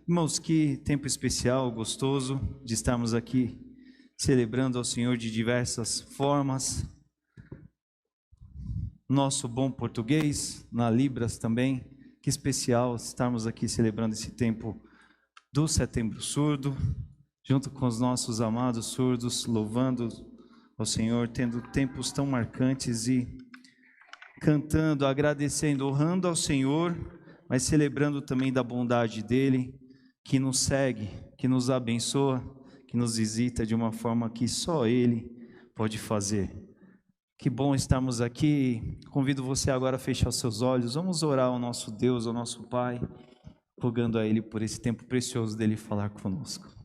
Irmãos, que tempo especial, gostoso de estarmos aqui celebrando ao Senhor de diversas formas. Nosso bom português, na Libras também. Que especial estarmos aqui celebrando esse tempo do Setembro Surdo, junto com os nossos amados surdos, louvando ao Senhor, tendo tempos tão marcantes e cantando, agradecendo, honrando ao Senhor, mas celebrando também da bondade dEle, que nos segue, que nos abençoa, que nos visita de uma forma que só Ele pode fazer. Que bom estarmos aqui. Convido você agora a fechar os seus olhos. Vamos orar ao nosso Deus, ao nosso Pai, rogando a Ele por esse tempo precioso dEle falar conosco.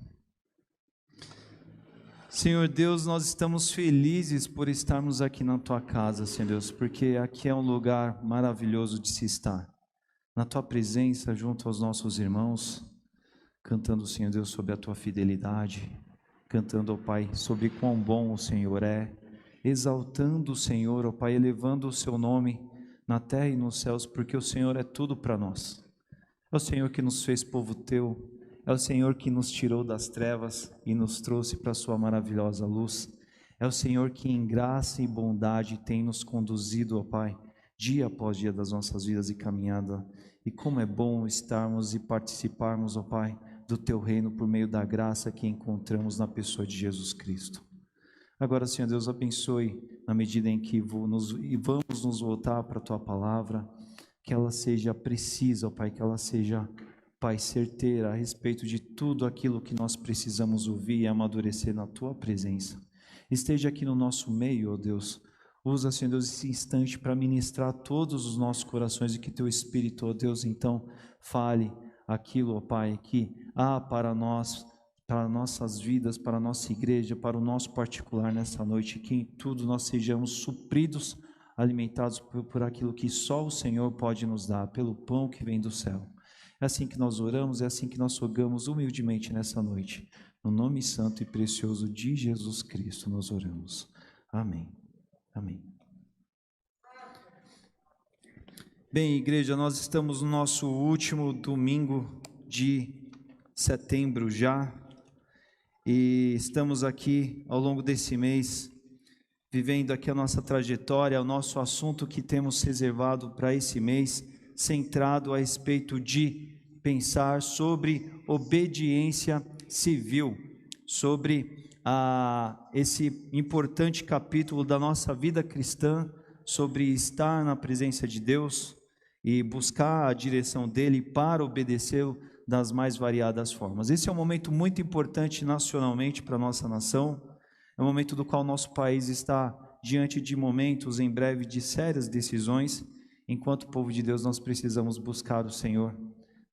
Senhor Deus, nós estamos felizes por estarmos aqui na Tua casa, Senhor Deus, porque aqui é um lugar maravilhoso de se estar. Na Tua presença, junto aos nossos irmãos, cantando, Senhor Deus, sobre a Tua fidelidade, cantando, ó Pai, sobre quão bom o Senhor é, exaltando o Senhor, ó Pai, elevando o Seu nome na terra e nos céus, porque o Senhor é tudo para nós. É o Senhor que nos fez povo Teu, é o Senhor que nos tirou das trevas e nos trouxe para a Sua maravilhosa luz. É o Senhor que em graça e bondade tem nos conduzido, ó Pai, dia após dia das nossas vidas e caminhada. E como é bom estarmos e participarmos, ó Pai, do Teu reino por meio da graça que encontramos na pessoa de Jesus Cristo. Agora, Senhor Deus, abençoe na medida em que vamos nos voltar para a Tua palavra, que ela seja precisa, ó Pai, que ela seja, Pai, certeira a respeito de tudo aquilo que nós precisamos ouvir e amadurecer na Tua presença. Esteja aqui no nosso meio, ó Deus. Usa, Senhor Deus, esse instante para ministrar todos os nossos corações e que Teu Espírito, ó Deus, então, fale aquilo, ó Pai, que há para nós, para nossas vidas, para a nossa igreja, para o nosso particular nessa noite, que em tudo nós sejamos supridos, alimentados por aquilo que só o Senhor pode nos dar, pelo pão que vem do céu. É assim que nós oramos, é assim que nós rogamos humildemente nessa noite. No nome santo e precioso de Jesus Cristo nós oramos. Amém. Amém. Bem, igreja, nós estamos no nosso último domingo de setembro já, e estamos aqui ao longo desse mês, vivendo aqui a nossa trajetória, o nosso assunto que temos reservado para esse mês, centrado a respeito de pensar sobre obediência civil, sobre esse importante capítulo da nossa vida cristã, sobre estar na presença de Deus e buscar a direção dEle para obedecê-lo das mais variadas formas. Esse é um momento muito importante nacionalmente para a nossa nação, é um momento do qual nosso país está diante de momentos em breve de sérias decisões. Enquanto povo de Deus, nós precisamos buscar o Senhor,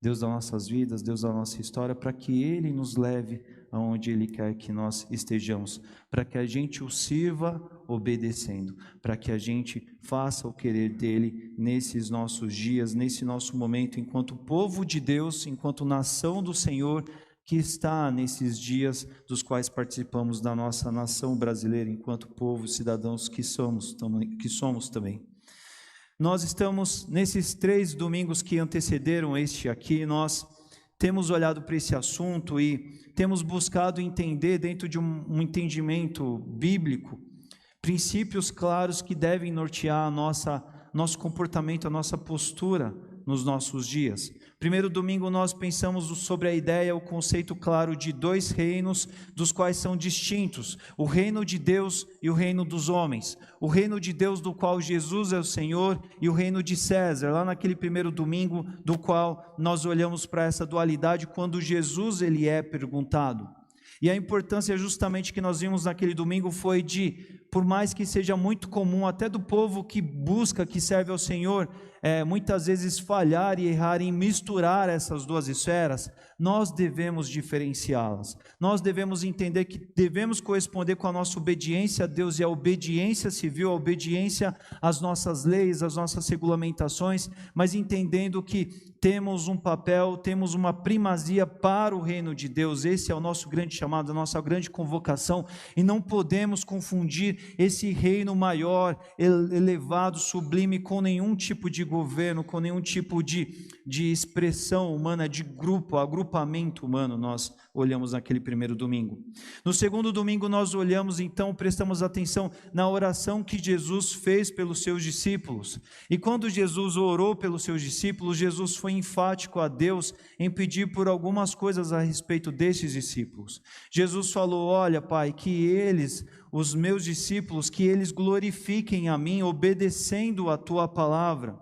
Deus das nossas vidas, Deus da nossa história, para que Ele nos leve aonde Ele quer que nós estejamos, para que a gente o sirva obedecendo, para que a gente faça o querer dEle nesses nossos dias, nesse nosso momento, enquanto povo de Deus, enquanto nação do Senhor, que está nesses dias dos quais participamos da nossa nação brasileira, enquanto povo, cidadãos que somos também. Nós estamos, nesses 3 domingos que antecederam este aqui, nós temos olhado para esse assunto e temos buscado entender, dentro de um entendimento bíblico, princípios claros que devem nortear nosso comportamento, a nossa postura nos nossos dias. Primeiro domingo nós pensamos sobre a ideia, o conceito claro de 2 reinos, dos quais são distintos, o reino de Deus e o reino dos homens. O reino de Deus, do qual Jesus é o Senhor, e o reino de César, lá naquele primeiro domingo, do qual nós olhamos para essa dualidade, quando Jesus ele é perguntado. E a importância justamente que nós vimos naquele domingo foi de, por mais que seja muito comum, até do povo que busca, que serve ao Senhor, muitas vezes falhar e errar em misturar essas 2 esferas, nós devemos diferenciá-las. Nós devemos entender que devemos corresponder com a nossa obediência a Deus e a obediência civil, a obediência às nossas leis, às nossas regulamentações, mas entendendo que temos um papel, temos uma primazia para o reino de Deus. Esse é o nosso grande chamado, a nossa grande convocação, e não podemos confundir expandir esse reino maior, elevado, sublime, com nenhum tipo de governo, com nenhum tipo de expressão humana, de grupo, agrupamento humano. Nós olhamos naquele primeiro domingo. No segundo domingo nós olhamos, então, prestamos atenção na oração que Jesus fez pelos seus discípulos. E quando Jesus orou pelos seus discípulos, Jesus foi enfático a Deus em pedir por algumas coisas a respeito desses discípulos. Jesus falou: olha, Pai, que eles, os meus discípulos, que eles glorifiquem a mim, obedecendo a tua palavra.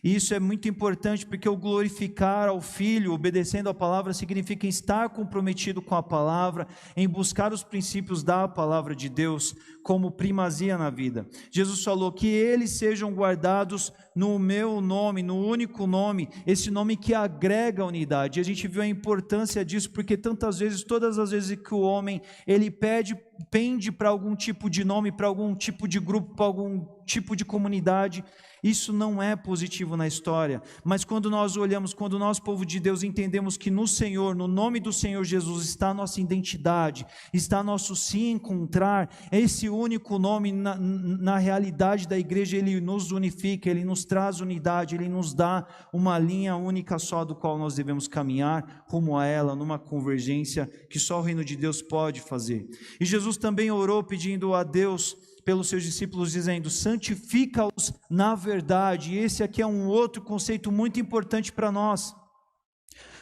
E isso é muito importante, porque o glorificar ao Filho, obedecendo a palavra, significa estar comprometido com a palavra, em buscar os princípios da palavra de Deus como primazia na vida. Jesus falou que eles sejam guardados no meu nome, no único nome, esse nome que agrega unidade. E a gente viu a importância disso, porque tantas vezes, todas as vezes que o homem, ele pende para algum tipo de nome, para algum tipo de grupo, para algum tipo de comunidade, isso não é positivo na história. Mas quando nós olhamos, quando nós, povo de Deus, entendemos que no Senhor, no nome do Senhor Jesus, está a nossa identidade, está nosso se encontrar, esse único nome na realidade da igreja, ele nos unifica, ele nos traz unidade, ele nos dá uma linha única só do qual nós devemos caminhar rumo a ela, numa convergência que só o reino de Deus pode fazer. E Jesus também orou pedindo a Deus pelos seus discípulos, dizendo: santifica-os na verdade. E esse aqui é um outro conceito muito importante para nós,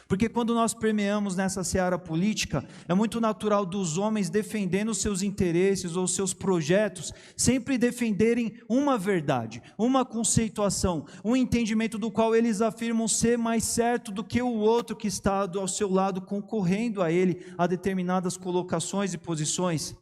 porque quando nós permeamos nessa seara política, é muito natural dos homens defendendo os seus interesses ou seus projetos, sempre defenderem uma verdade, uma conceituação, um entendimento do qual eles afirmam ser mais certo do que o outro que está ao seu lado, concorrendo a ele a determinadas colocações e posições.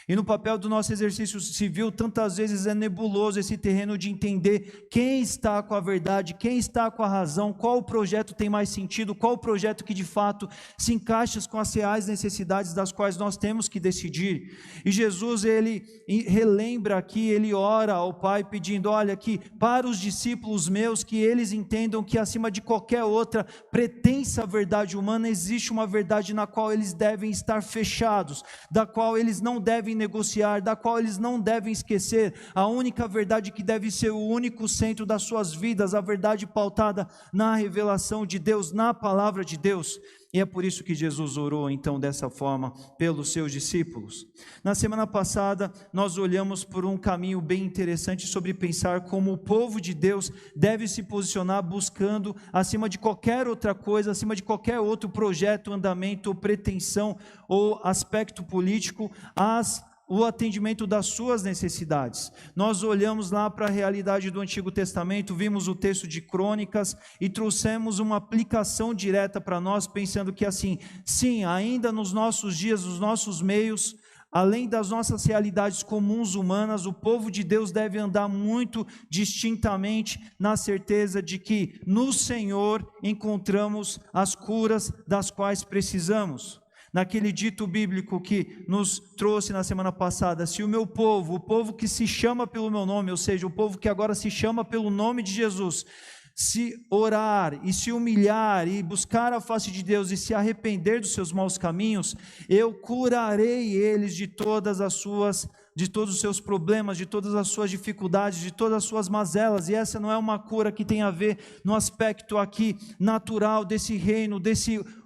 E no papel do nosso exercício civil, tantas vezes é nebuloso esse terreno de entender quem está com a verdade, quem está com a razão, qual projeto tem mais sentido, qual projeto que de fato se encaixa com as reais necessidades das quais nós temos que decidir. E Jesus, ele relembra aqui, ele ora ao Pai pedindo: olha, que para os discípulos meus, que eles entendam que acima de qualquer outra pretensa verdade humana, existe uma verdade na qual eles devem estar fechados, da qual eles não devem negociar, da qual eles não devem esquecer, a única verdade que deve ser o único centro das suas vidas, a verdade pautada na revelação de Deus, na palavra de Deus. E é por isso que Jesus orou então dessa forma pelos seus discípulos. Na semana passada nós olhamos por um caminho bem interessante sobre pensar como o povo de Deus deve se posicionar buscando acima de qualquer outra coisa, acima de qualquer outro projeto, andamento ou pretensão ou aspecto político, o atendimento das suas necessidades. Nós olhamos lá para a realidade do Antigo Testamento, vimos o texto de Crônicas e trouxemos uma aplicação direta para nós, pensando que assim, sim, ainda nos nossos dias, nos nossos meios, além das nossas realidades comuns humanas, o povo de Deus deve andar muito distintamente na certeza de que no Senhor encontramos as curas das quais precisamos. Naquele dito bíblico que nos trouxe na semana passada: se o meu povo, o povo que se chama pelo meu nome, ou seja, o povo que agora se chama pelo nome de Jesus, se orar e se humilhar e buscar a face de Deus e se arrepender dos seus maus caminhos, eu curarei eles de todos os seus problemas, de todas as suas dificuldades, de todas as suas mazelas. E essa não é uma cura que tem a ver no aspecto aqui natural desse reino,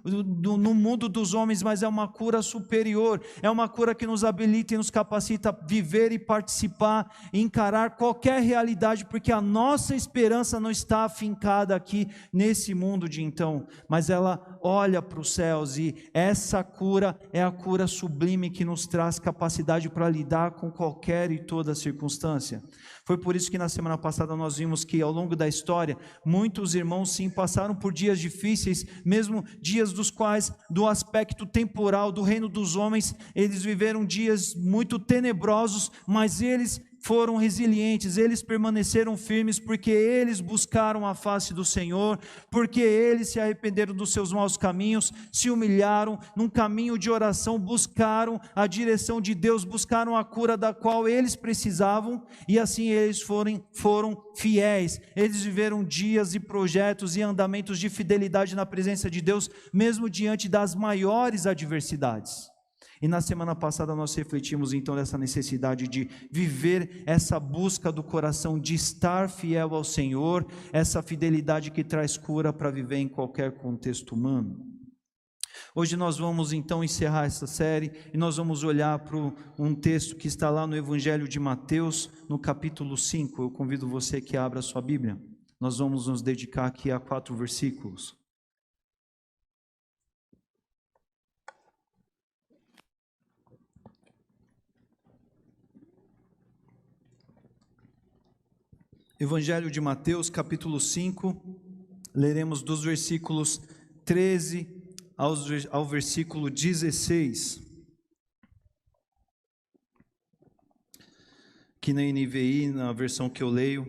no mundo dos homens, mas é uma cura superior, é uma cura que nos habilita e nos capacita a viver e participar e encarar qualquer realidade, porque a nossa esperança não está afincada aqui nesse mundo de então, mas ela olha para os céus, e essa cura é a cura sublime que nos traz capacidade para lidar com qualquer e toda circunstância. Foi por isso que na semana passada nós vimos que ao longo da história, muitos irmãos sim passaram por dias difíceis, mesmo dias dos quais, do aspecto temporal do reino dos homens, eles viveram dias muito tenebrosos, mas eles foram resilientes, eles permaneceram firmes, porque eles buscaram a face do Senhor, porque eles se arrependeram dos seus maus caminhos, se humilharam num caminho de oração, buscaram a direção de Deus, buscaram a cura da qual eles precisavam, e assim eles foram fiéis. Eles viveram dias e projetos e andamentos de fidelidade na presença de Deus, mesmo diante das maiores adversidades. E na semana passada nós refletimos então nessa necessidade de viver essa busca do coração de estar fiel ao Senhor, essa fidelidade que traz cura para viver em qualquer contexto humano. Hoje nós vamos então encerrar essa série e nós vamos olhar para um texto que está lá no Evangelho de Mateus, no capítulo 5. Eu convido você que abra a sua Bíblia. Nós vamos nos dedicar aqui a 4 versículos. Evangelho de Mateus, capítulo 5, leremos dos versículos 13 ao versículo 16. Aqui na NVI, na versão que eu leio,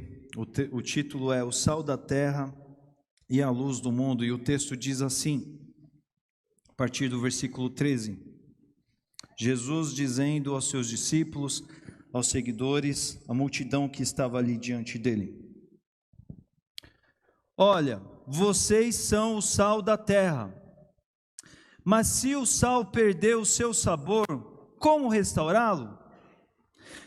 o título é O Sal da Terra e a Luz do Mundo, e o texto diz assim, a partir do versículo 13: Jesus dizendo aos seus discípulos, aos seguidores, à multidão que estava ali diante dele: olha, vocês são o sal da terra, mas se o sal perder o seu sabor, como restaurá-lo?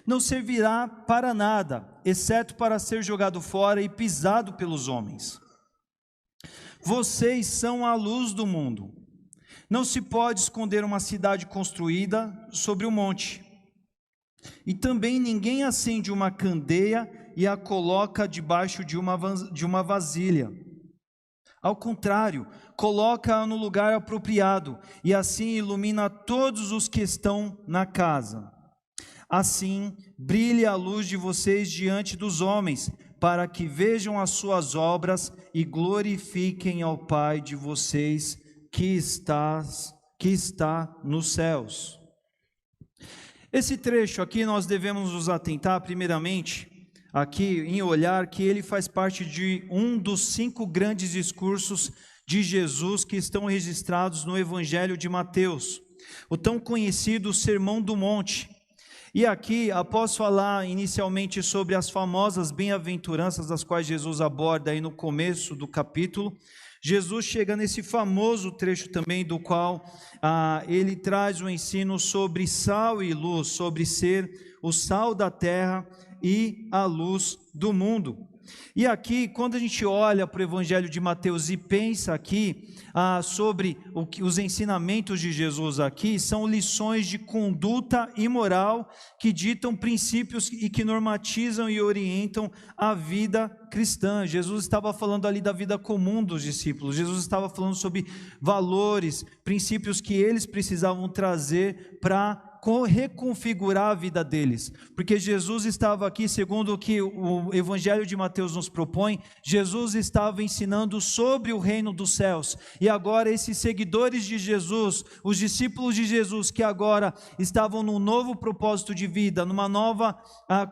Não servirá para nada, exceto para ser jogado fora e pisado pelos homens. Vocês são a luz do mundo. Não se pode esconder uma cidade construída sobre um monte. E também ninguém acende uma candeia e a coloca debaixo de uma vasilha. Ao contrário, coloca-a no lugar apropriado, e assim ilumina todos os que estão na casa. Assim, brilhe a luz de vocês diante dos homens, para que vejam as suas obras e glorifiquem ao Pai de vocês que está nos céus. Esse trecho aqui nós devemos nos atentar primeiramente aqui em olhar que ele faz parte de um dos 5 grandes discursos de Jesus que estão registrados no Evangelho de Mateus, o tão conhecido Sermão do Monte. E aqui, após falar inicialmente sobre as famosas bem-aventuranças das quais Jesus aborda aí no começo do capítulo, Jesus chega nesse famoso trecho também do qual ele traz o ensino sobre sal e luz, sobre ser o sal da terra e a luz do mundo. E aqui, quando a gente olha para o Evangelho de Mateus e pensa aqui sobre os ensinamentos de Jesus aqui, são lições de conduta e moral que ditam princípios e que normatizam e orientam a vida cristã. Jesus estava falando ali da vida comum dos discípulos, Jesus estava falando sobre valores, princípios que eles precisavam trazer para reconfigurar a vida deles, porque Jesus estava aqui, segundo o que o Evangelho de Mateus nos propõe, Jesus estava ensinando sobre o reino dos céus, e agora esses seguidores de Jesus, os discípulos de Jesus, que agora estavam num novo propósito de vida, numa nova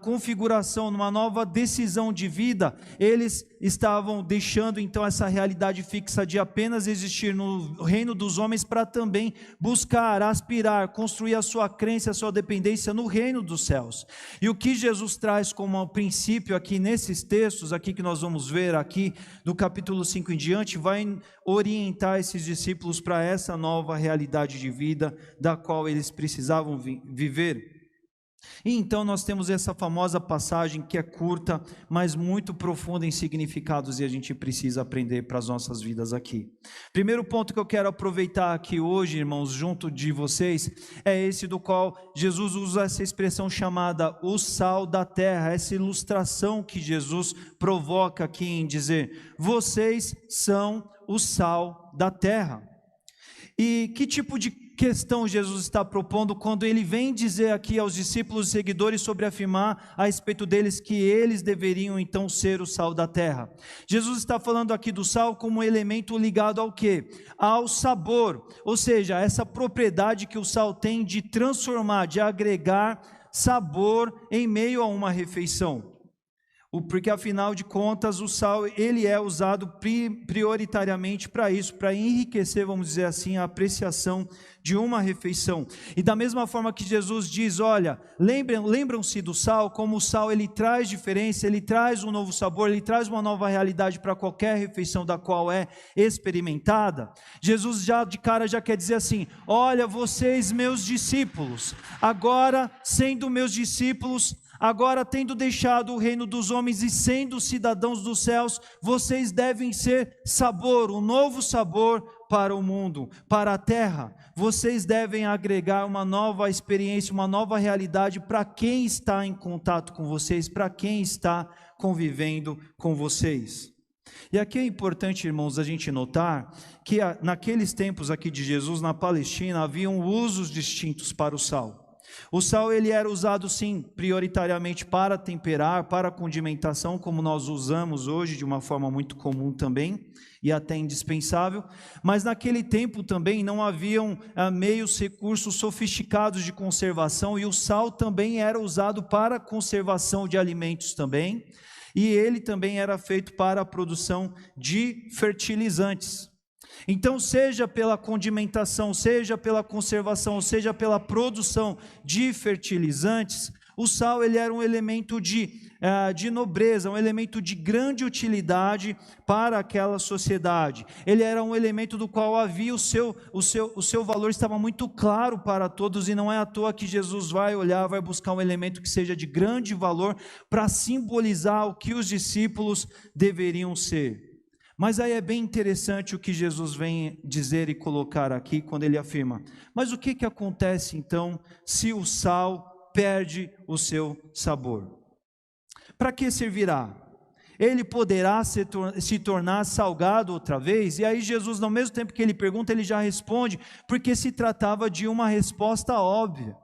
configuração, numa nova decisão de vida, eles estavam deixando então essa realidade fixa de apenas existir no reino dos homens para também buscar, aspirar, construir a sua crença, a sua dependência no reino dos céus. E o que Jesus traz como princípio aqui nesses textos, aqui que nós vamos ver aqui do capítulo 5 em diante, vai orientar esses discípulos para essa nova realidade de vida da qual eles precisavam viver. E então nós temos essa famosa passagem que é curta, mas muito profunda em significados, e a gente precisa aprender para as nossas vidas aqui. Primeiro ponto que eu quero aproveitar aqui hoje, irmãos, junto de vocês, é esse do qual Jesus usa essa expressão chamada o sal da terra, essa ilustração que Jesus provoca aqui em dizer: vocês são o sal da terra. E que tipo de questão Jesus está propondo quando ele vem dizer aqui aos discípulos e seguidores sobre afirmar a respeito deles que eles deveriam então ser o sal da terra? Jesus está falando aqui do sal como um elemento ligado ao quê? Ao sabor, ou seja, essa propriedade que o sal tem de transformar, de agregar sabor em meio a uma refeição. Porque afinal de contas o sal ele é usado prioritariamente para isso, para enriquecer, vamos dizer assim, a apreciação de uma refeição. E da mesma forma que Jesus diz, olha, lembram-se do sal, como o sal ele traz diferença, ele traz um novo sabor, ele traz uma nova realidade para qualquer refeição da qual é experimentada. Jesus já de cara já quer dizer assim, olha, vocês meus discípulos, agora sendo meus discípulos, agora, tendo deixado o reino dos homens e sendo cidadãos dos céus, vocês devem ser sabor, um novo sabor para o mundo, para a terra. Vocês devem agregar uma nova experiência, uma nova realidade para quem está em contato com vocês, para quem está convivendo com vocês. E aqui é importante, irmãos, a gente notar que naqueles tempos aqui de Jesus, na Palestina, haviam usos distintos para o sal. O sal ele era usado sim, prioritariamente para temperar, para condimentação, como nós usamos hoje de uma forma muito comum também, e até indispensável, mas naquele tempo também não haviam meios, recursos sofisticados de conservação, e o sal também era usado para conservação de alimentos também, e ele também era feito para a produção de fertilizantes. Então, seja pela condimentação, seja pela conservação, seja pela produção de fertilizantes, o sal ele era um elemento de nobreza, um elemento de grande utilidade para aquela sociedade. Ele era um elemento do qual havia o seu valor estava muito claro para todos, e não é à toa que Jesus vai olhar, vai buscar um elemento que seja de grande valor para simbolizar o que os discípulos deveriam ser. Mas aí é bem interessante o que Jesus vem dizer e colocar aqui, quando ele afirma, mas o que acontece então, se o sal perde o seu sabor? Para que servirá? Ele poderá se tornar salgado outra vez? E aí Jesus, ao mesmo tempo que ele pergunta, ele já responde, porque se tratava de uma resposta óbvia.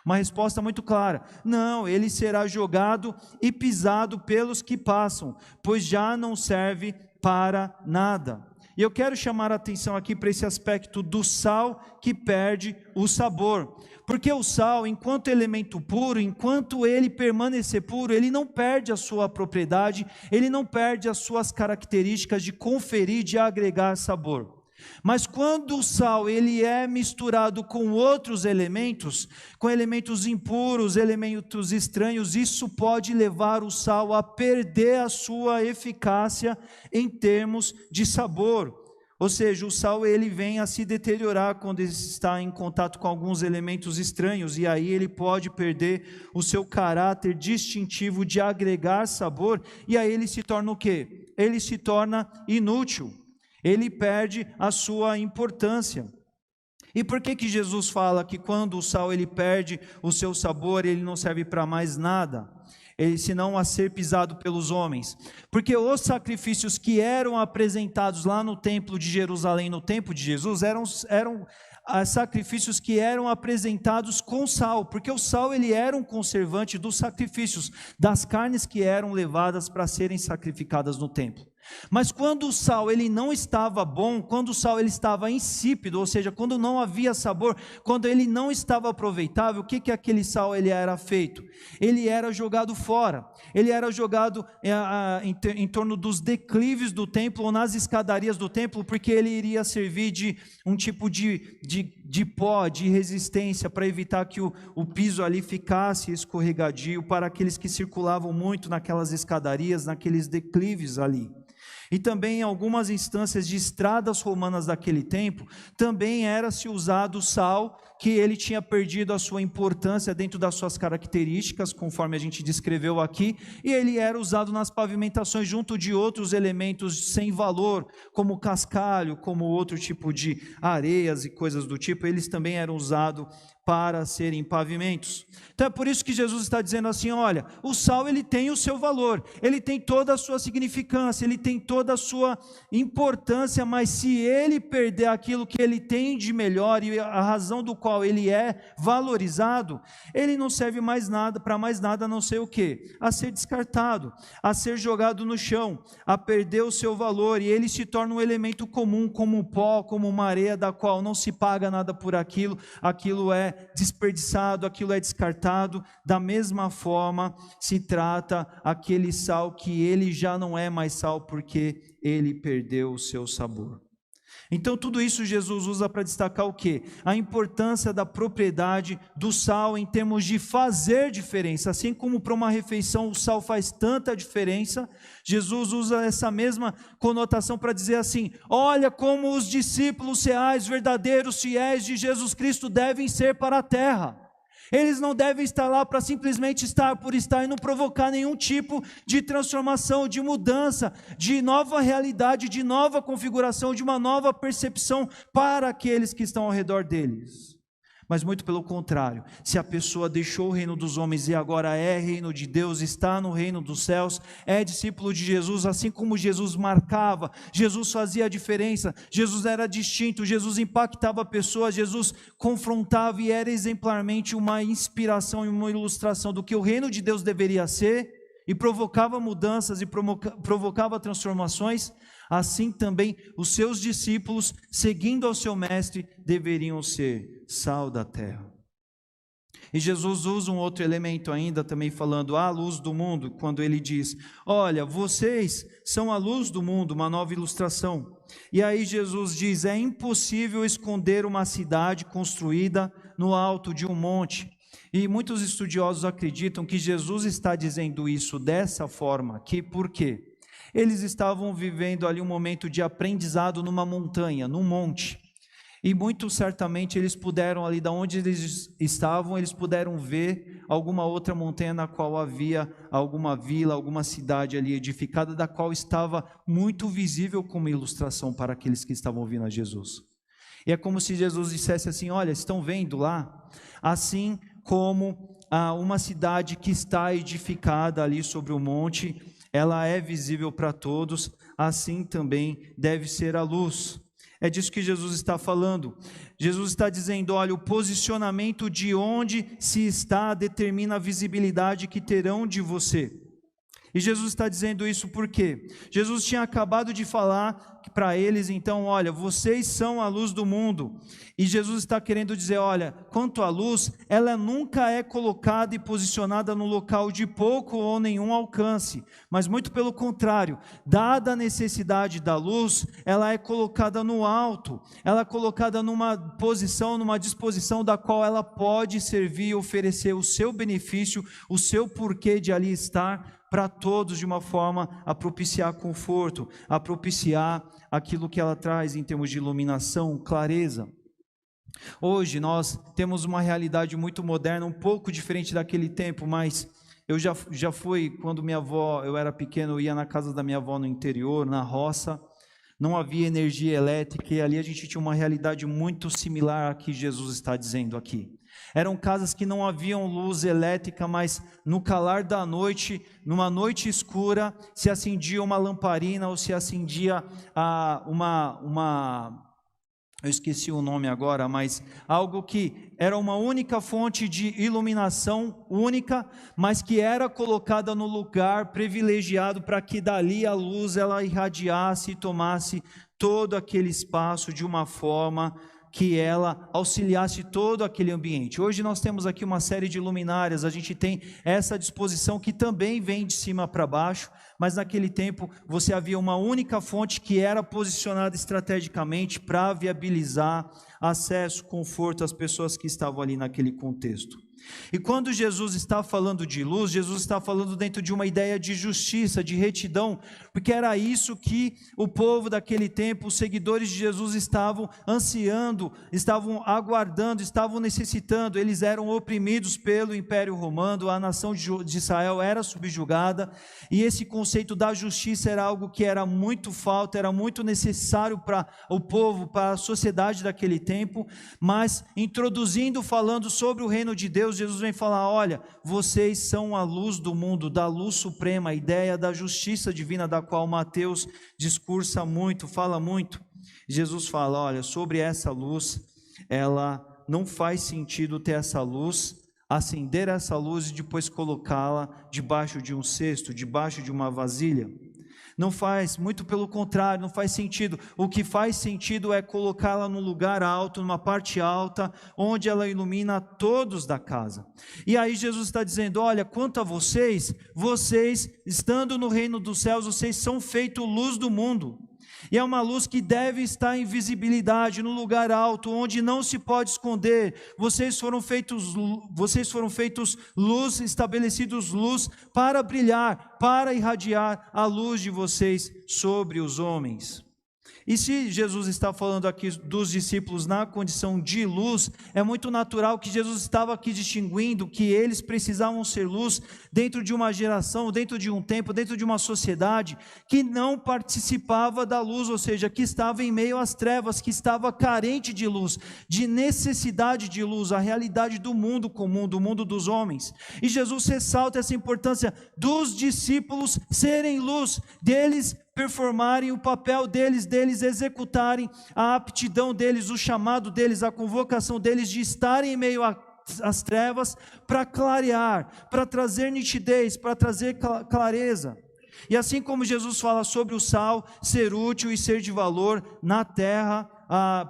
Uma resposta muito clara, não, ele será jogado e pisado pelos que passam, pois já não serve para nada. E eu quero chamar a atenção aqui para esse aspecto do sal que perde o sabor, porque o sal, enquanto elemento puro, enquanto ele permanecer puro, ele não perde a sua propriedade, ele não perde as suas características de conferir, de agregar sabor. Mas quando o sal ele é misturado com outros elementos, com elementos impuros, elementos estranhos, isso pode levar o sal a perder a sua eficácia em termos de sabor. Ou seja, o sal ele vem a se deteriorar quando ele está em contato com alguns elementos estranhos, e aí ele pode perder o seu caráter distintivo de agregar sabor, e aí ele se torna o quê? Ele se torna inútil. Ele perde a sua importância. E por que Jesus fala que quando o sal ele perde o seu sabor, ele não serve para mais nada, senão a ser pisado pelos homens? Porque os sacrifícios que eram apresentados lá no templo de Jerusalém, no tempo de Jesus, eram sacrifícios que eram apresentados com sal, porque o sal ele era um conservante dos sacrifícios, das carnes que eram levadas para serem sacrificadas no templo. Mas quando o sal ele não estava bom, quando o sal ele estava insípido, ou seja, quando não havia sabor, quando ele não estava aproveitável, o que aquele sal ele era feito? Ele era jogado fora, ele era jogado em torno dos declives do templo, ou nas escadarias do templo, porque ele iria servir de um tipo de pó, de resistência, para evitar que o piso ali ficasse escorregadio, para aqueles que circulavam muito naquelas escadarias, naqueles declives ali. E também em algumas instâncias de estradas romanas daquele tempo, também era-se usado o sal, que ele tinha perdido a sua importância dentro das suas características, conforme a gente descreveu aqui, e ele era usado nas pavimentações junto de outros elementos sem valor, como cascalho, como outro tipo de areias e coisas do tipo, eles também eram usados para serem pavimentos. Então é por isso que Jesus está dizendo assim, olha, o sal ele tem o seu valor, ele tem toda a sua significância, ele tem toda toda a sua importância, mas se ele perder aquilo que ele tem de melhor e a razão do qual ele é valorizado, ele não serve mais nada, para mais nada a não ser o quê? A ser descartado, a ser jogado no chão, a perder o seu valor, e ele se torna um elemento comum, como um pó, como uma areia, da qual não se paga nada por aquilo, aquilo é desperdiçado, aquilo é descartado. Da mesma forma se trata aquele sal que ele já não é mais sal, porque ele perdeu o seu sabor. Então tudo isso Jesus usa para destacar o quê? A importância da propriedade do sal em termos de fazer diferença. Assim como para uma refeição o sal faz tanta diferença, Jesus usa essa mesma conotação para dizer assim: olha como os discípulos reais, verdadeiros, fiéis de Jesus Cristo devem ser para a terra. Eles não devem estar lá para simplesmente estar por estar e não provocar nenhum tipo de transformação, de mudança, de nova realidade, de nova configuração, de uma nova percepção para aqueles que estão ao redor deles. Mas muito pelo contrário, se a pessoa deixou o reino dos homens e agora é reino de Deus, está no reino dos céus, é discípulo de Jesus, assim como Jesus marcava, Jesus fazia a diferença, Jesus era distinto, Jesus impactava pessoas, Jesus confrontava e era exemplarmente uma inspiração e uma ilustração do que o reino de Deus deveria ser, e provocava mudanças e provocava transformações. Assim também os seus discípulos, seguindo ao seu mestre, deveriam ser sal da terra. E Jesus usa um outro elemento ainda, também falando a luz do mundo, quando ele diz: olha, vocês são a luz do mundo, uma nova ilustração. E aí Jesus diz: é impossível esconder uma cidade construída no alto de um monte. E muitos estudiosos acreditam que Jesus está dizendo isso dessa forma aqui, por quê? Eles estavam vivendo ali um momento de aprendizado numa montanha, num monte, e muito certamente eles puderam, ali da onde eles estavam, eles puderam ver alguma outra montanha na qual havia alguma vila, alguma cidade ali edificada, da qual estava muito visível como ilustração para aqueles que estavam ouvindo a Jesus. E é como se Jesus dissesse assim: olha, estão vendo lá? Assim como uma cidade que está edificada ali sobre o monte, ela é visível para todos, assim também deve ser a luz. É disso que Jesus está falando. Jesus está dizendo: olha, o posicionamento de onde se está determina a visibilidade que terão de você. E Jesus está dizendo isso porque Jesus tinha acabado de falar para eles, então, olha, vocês são a luz do mundo. E Jesus está querendo dizer: olha, quanto à luz, ela nunca é colocada e posicionada no local de pouco ou nenhum alcance, mas muito pelo contrário, dada a necessidade da luz, ela é colocada no alto, ela é colocada numa posição, numa disposição da qual ela pode servir e oferecer o seu benefício, o seu porquê de ali estar, para todos, de uma forma a propiciar conforto, a propiciar aquilo que ela traz em termos de iluminação, clareza. Hoje nós temos uma realidade muito moderna, um pouco diferente daquele tempo, mas eu já fui, quando minha avó, eu era pequeno, eu ia na casa da minha avó no interior, na roça, não havia energia elétrica, e ali a gente tinha uma realidade muito similar à que Jesus está dizendo aqui. Eram casas que não haviam luz elétrica, mas no calar da noite, numa noite escura, se acendia uma lamparina ou se acendia eu esqueci o nome agora, mas algo que era uma única fonte de iluminação única, mas que era colocada no lugar privilegiado para que dali a luz ela irradiasse e tomasse todo aquele espaço de uma forma que ela auxiliasse todo aquele ambiente. Hoje nós temos aqui uma série de luminárias, a gente tem essa disposição que também vem de cima para baixo, mas naquele tempo você havia uma única fonte que era posicionada estrategicamente para viabilizar acesso, conforto às pessoas que estavam ali naquele contexto. E quando Jesus está falando de luz, Jesus está falando dentro de uma ideia de justiça, de retidão, porque era isso que o povo daquele tempo, os seguidores de Jesus estavam ansiando, estavam aguardando, estavam necessitando. Eles eram oprimidos pelo Império Romano, a nação de Israel era subjugada, e esse conceito da justiça era algo que era muito falta, era muito necessário para o povo, para a sociedade daquele tempo, mas introduzindo, falando sobre o reino de Deus, Jesus vem falar: olha, vocês são a luz do mundo, da luz suprema, a ideia da justiça divina da qual Mateus discursa muito, fala muito. Jesus fala, olha, sobre essa luz, ela não faz sentido ter essa luz, acender essa luz e depois colocá-la debaixo de um cesto, debaixo de uma vasilha. Não faz, muito pelo contrário, não faz sentido. O que faz sentido é colocá-la num lugar alto, numa parte alta, onde ela ilumina todos da casa. E aí Jesus está dizendo, olha, quanto a vocês, estando no reino dos céus, vocês são feito luz do mundo. E é uma luz que deve estar em visibilidade, no lugar alto, onde não se pode esconder. Vocês foram feitos luz, estabelecidos luz para brilhar, para irradiar a luz de vocês sobre os homens. E se Jesus está falando aqui dos discípulos na condição de luz, é muito natural que Jesus estava aqui distinguindo que eles precisavam ser luz dentro de uma geração, dentro de um tempo, dentro de uma sociedade que não participava da luz, ou seja, que estava em meio às trevas, que estava carente de luz, de necessidade de luz, a realidade do mundo comum, do mundo dos homens. E Jesus ressalta essa importância dos discípulos serem luz, deles performarem o papel deles executarem a aptidão deles, o chamado deles, a convocação deles de estarem em meio às trevas para clarear, para trazer nitidez, para trazer clareza. E assim como Jesus fala sobre o sal ser útil e ser de valor na terra,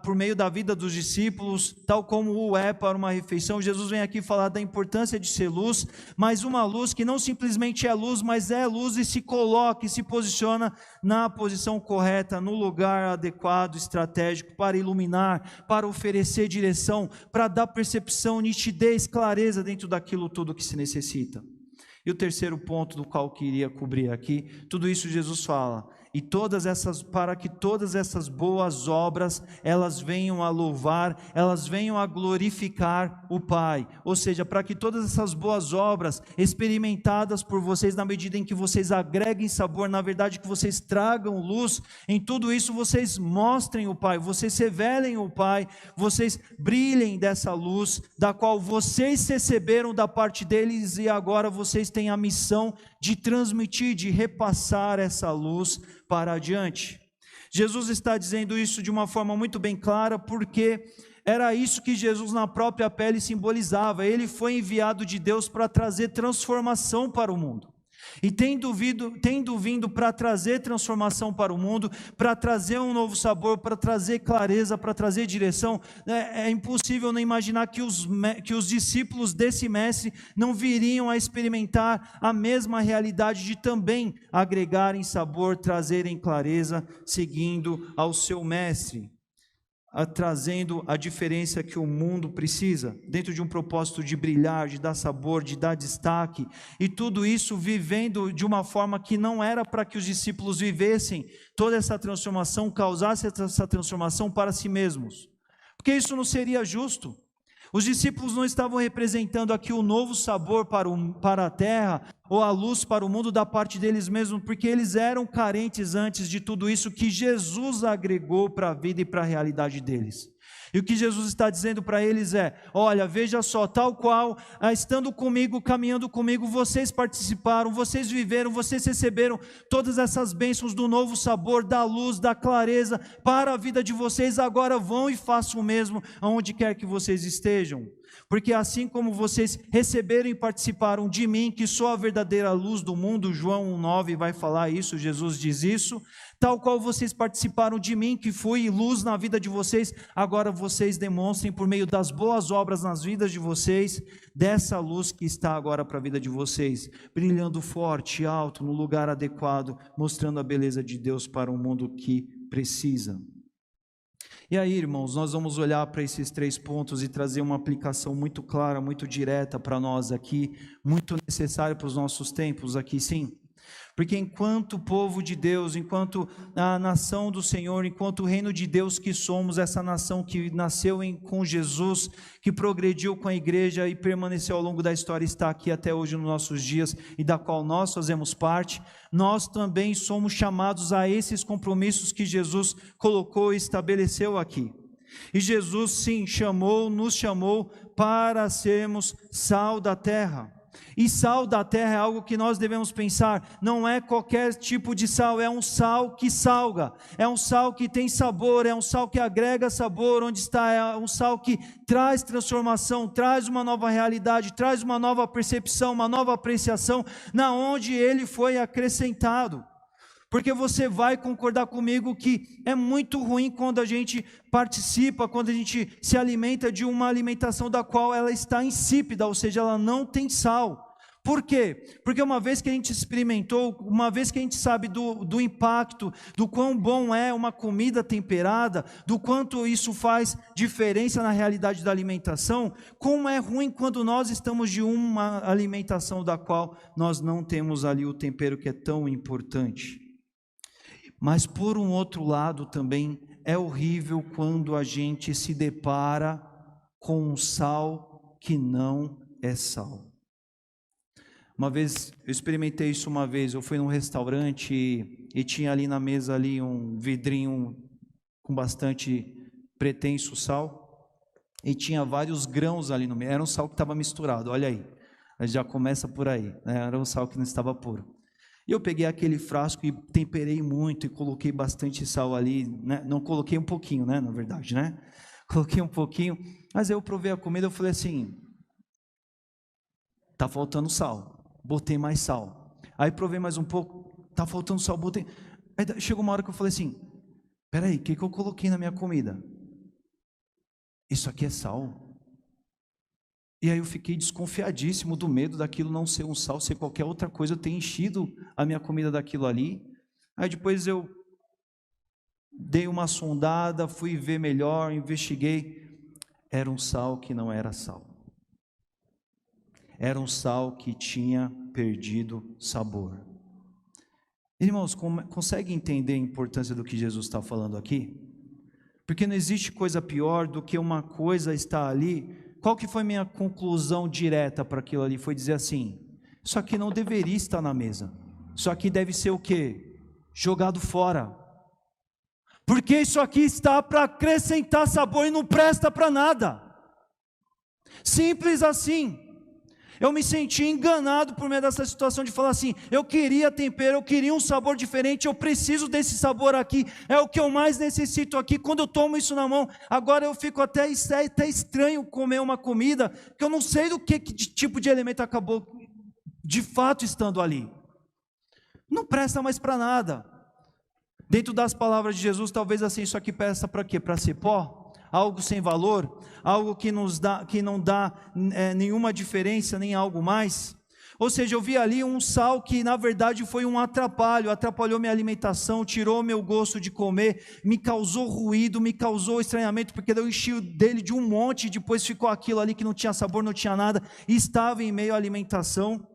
por meio da vida dos discípulos, tal como o é para uma refeição, Jesus vem aqui falar da importância de ser luz, mas uma luz que não simplesmente é luz, mas é luz e se coloca e se posiciona na posição correta, no lugar adequado, estratégico, para iluminar, para oferecer direção, para dar percepção, nitidez, clareza dentro daquilo tudo que se necessita. E o terceiro ponto do qual eu queria cobrir aqui, tudo isso Jesus fala, para que todas essas boas obras, elas venham a louvar, elas venham a glorificar o Pai, ou seja, para que todas essas boas obras, experimentadas por vocês, na medida em que vocês agreguem sabor, na verdade que vocês tragam luz, em tudo isso vocês mostrem o Pai, vocês revelem o Pai, vocês brilhem dessa luz, da qual vocês receberam da parte deles, e agora vocês têm a missão de transmitir, de repassar essa luz para adiante. Jesus está dizendo isso de uma forma muito bem clara, porque era isso que Jesus na própria pele simbolizava. Ele foi enviado de Deus para trazer transformação para o mundo. E tendo vindo para trazer transformação para o mundo, para trazer um novo sabor, para trazer clareza, para trazer direção, é impossível não imaginar que os discípulos desse mestre não viriam a experimentar a mesma realidade de também agregarem sabor, trazerem clareza, seguindo ao seu mestre, trazendo a diferença que o mundo precisa, dentro de um propósito de brilhar, de dar sabor, de dar destaque, e tudo isso vivendo de uma forma que não era para que os discípulos vivessem toda essa transformação, causassem essa transformação para si mesmos, porque isso não seria justo. Os discípulos não estavam representando aqui o novo sabor para a terra, ou a luz para o mundo da parte deles mesmos, porque eles eram carentes antes de tudo isso que Jesus agregou para a vida e para a realidade deles. E o que Jesus está dizendo para eles é, olha, veja só, tal qual, estando comigo, caminhando comigo, vocês participaram, vocês viveram, vocês receberam todas essas bênçãos do novo sabor, da luz, da clareza, para a vida de vocês, agora vão e façam o mesmo, aonde quer que vocês estejam. Porque assim como vocês receberam e participaram de mim, que sou a verdadeira luz do mundo, João 1,9 vai falar isso, Jesus diz isso, tal qual vocês participaram de mim, que fui luz na vida de vocês, agora vocês demonstrem por meio das boas obras nas vidas de vocês, dessa luz que está agora para a vida de vocês, brilhando forte, alto, no lugar adequado, mostrando a beleza de Deus para um mundo que precisa. E aí, irmãos, nós vamos olhar para esses 3 pontos e trazer uma aplicação muito clara, muito direta para nós aqui, muito necessária para os nossos tempos aqui, sim. Porque enquanto povo de Deus, enquanto a nação do Senhor, enquanto o reino de Deus que somos, essa nação que nasceu com Jesus, que progrediu com a igreja e permaneceu ao longo da história, está aqui até hoje nos nossos dias e da qual nós fazemos parte, nós também somos chamados a esses compromissos que Jesus colocou e estabeleceu aqui. E Jesus sim nos chamou para sermos sal da terra. E sal da terra é algo que nós devemos pensar, não é qualquer tipo de sal, é um sal que salga, é um sal que tem sabor, é um sal que agrega sabor, onde está, é um sal que traz transformação, traz uma nova realidade, traz uma nova percepção, uma nova apreciação, na onde ele foi acrescentado. Porque você vai concordar comigo que é muito ruim quando a gente participa, quando a gente se alimenta de uma alimentação da qual ela está insípida, ou seja, ela não tem sal. Por quê? Porque uma vez que a gente experimentou, uma vez que a gente sabe do impacto, do quão bom é uma comida temperada, do quanto isso faz diferença na realidade da alimentação, como é ruim quando nós estamos de uma alimentação da qual nós não temos ali o tempero que é tão importante. Mas por um outro lado também é horrível quando a gente se depara com um sal que não é sal. Uma vez, eu experimentei isso uma vez, eu fui num restaurante e tinha ali na mesa ali um vidrinho com bastante pretenso sal, e tinha vários grãos ali no meio, era um sal que estava misturado, olha aí, já começa por aí, né? Era um sal que não estava puro. E eu peguei aquele frasco e temperei muito e coloquei bastante sal ali, né? Não coloquei um pouquinho, né? Na verdade, né? Coloquei um pouquinho, mas aí eu provei a comida, eu falei assim, tá faltando sal. Botei mais sal. Aí provei mais um pouco, tá faltando sal, botei. Aí chegou uma hora que eu falei assim, peraí, o que eu coloquei na minha comida? Isso aqui é sal? E aí eu fiquei desconfiadíssimo do medo daquilo não ser um sal, ser qualquer outra coisa, eu ter enchido a minha comida daquilo ali. Aí depois eu dei uma sondada, fui ver melhor, investiguei, era um sal que não era sal. Era um sal que tinha perdido sabor. Irmãos, consegue entender a importância do que Jesus está falando aqui? Porque não existe coisa pior do que uma coisa estar ali. Qual que foi minha conclusão direta para aquilo ali? Foi dizer assim, isso aqui não deveria estar na mesa. Isso aqui deve ser o quê? Jogado fora. Porque isso aqui está para acrescentar sabor e não presta para nada. Simples assim. Eu me senti enganado por meio dessa situação de falar assim, eu queria tempero, eu queria um sabor diferente, eu preciso desse sabor aqui, é o que eu mais necessito aqui. Quando eu tomo isso na mão, agora eu fico até estranho comer uma comida, que eu não sei do que tipo de elemento acabou de fato estando ali. Não presta mais para nada. Dentro das palavras de Jesus, talvez assim, isso aqui presta para quê? Para ser pó? Algo sem valor, algo que não dá nenhuma diferença, nem algo mais. Ou seja, eu vi ali um sal que na verdade foi um atrapalhou minha alimentação, tirou meu gosto de comer, me causou ruído, me causou estranhamento, porque eu enchi dele de um monte, e depois ficou aquilo ali que não tinha sabor, não tinha nada, e estava em meio à alimentação.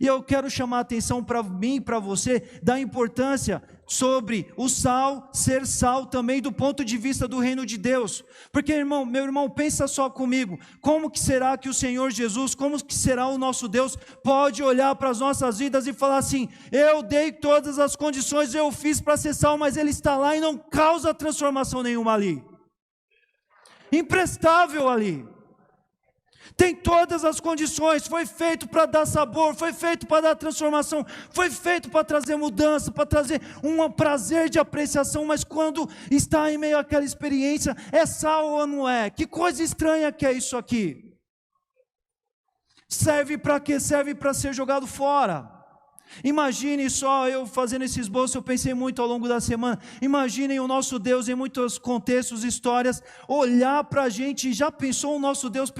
E eu quero chamar a atenção para mim e para você, da importância sobre o sal ser sal também do ponto de vista do reino de Deus. Porque meu irmão, pensa só comigo, como que será que o Senhor Jesus, como que será o nosso Deus, pode olhar para as nossas vidas e falar assim, eu dei todas as condições, eu fiz para ser sal, mas ele está lá e não causa transformação nenhuma ali. Imprestável ali. Tem todas as condições, foi feito para dar sabor, foi feito para dar transformação, foi feito para trazer mudança, para trazer um prazer de apreciação, mas quando está em meio àquela experiência, é sal ou não é? Que coisa estranha que é isso aqui. Serve para quê? Serve para ser jogado fora. Imagine só, eu fazendo esse esboço, eu pensei muito ao longo da semana, imaginem o nosso Deus em muitos contextos, histórias, olhar para a gente, já pensou o nosso Deus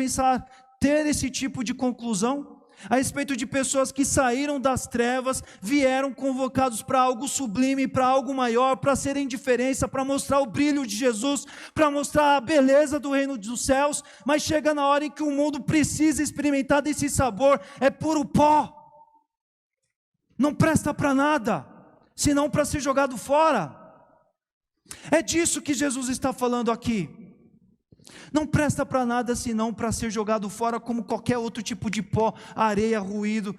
ter esse tipo de conclusão? A respeito de pessoas que saíram das trevas, vieram convocados para algo sublime, para algo maior, para serem diferença, para mostrar o brilho de Jesus, para mostrar a beleza do reino dos céus, mas chega na hora em que o mundo precisa experimentar desse sabor, é puro pó. Não presta para nada, senão para ser jogado fora. É disso que Jesus está falando aqui. Não presta para nada, senão para ser jogado fora, como qualquer outro tipo de pó, areia, ruído,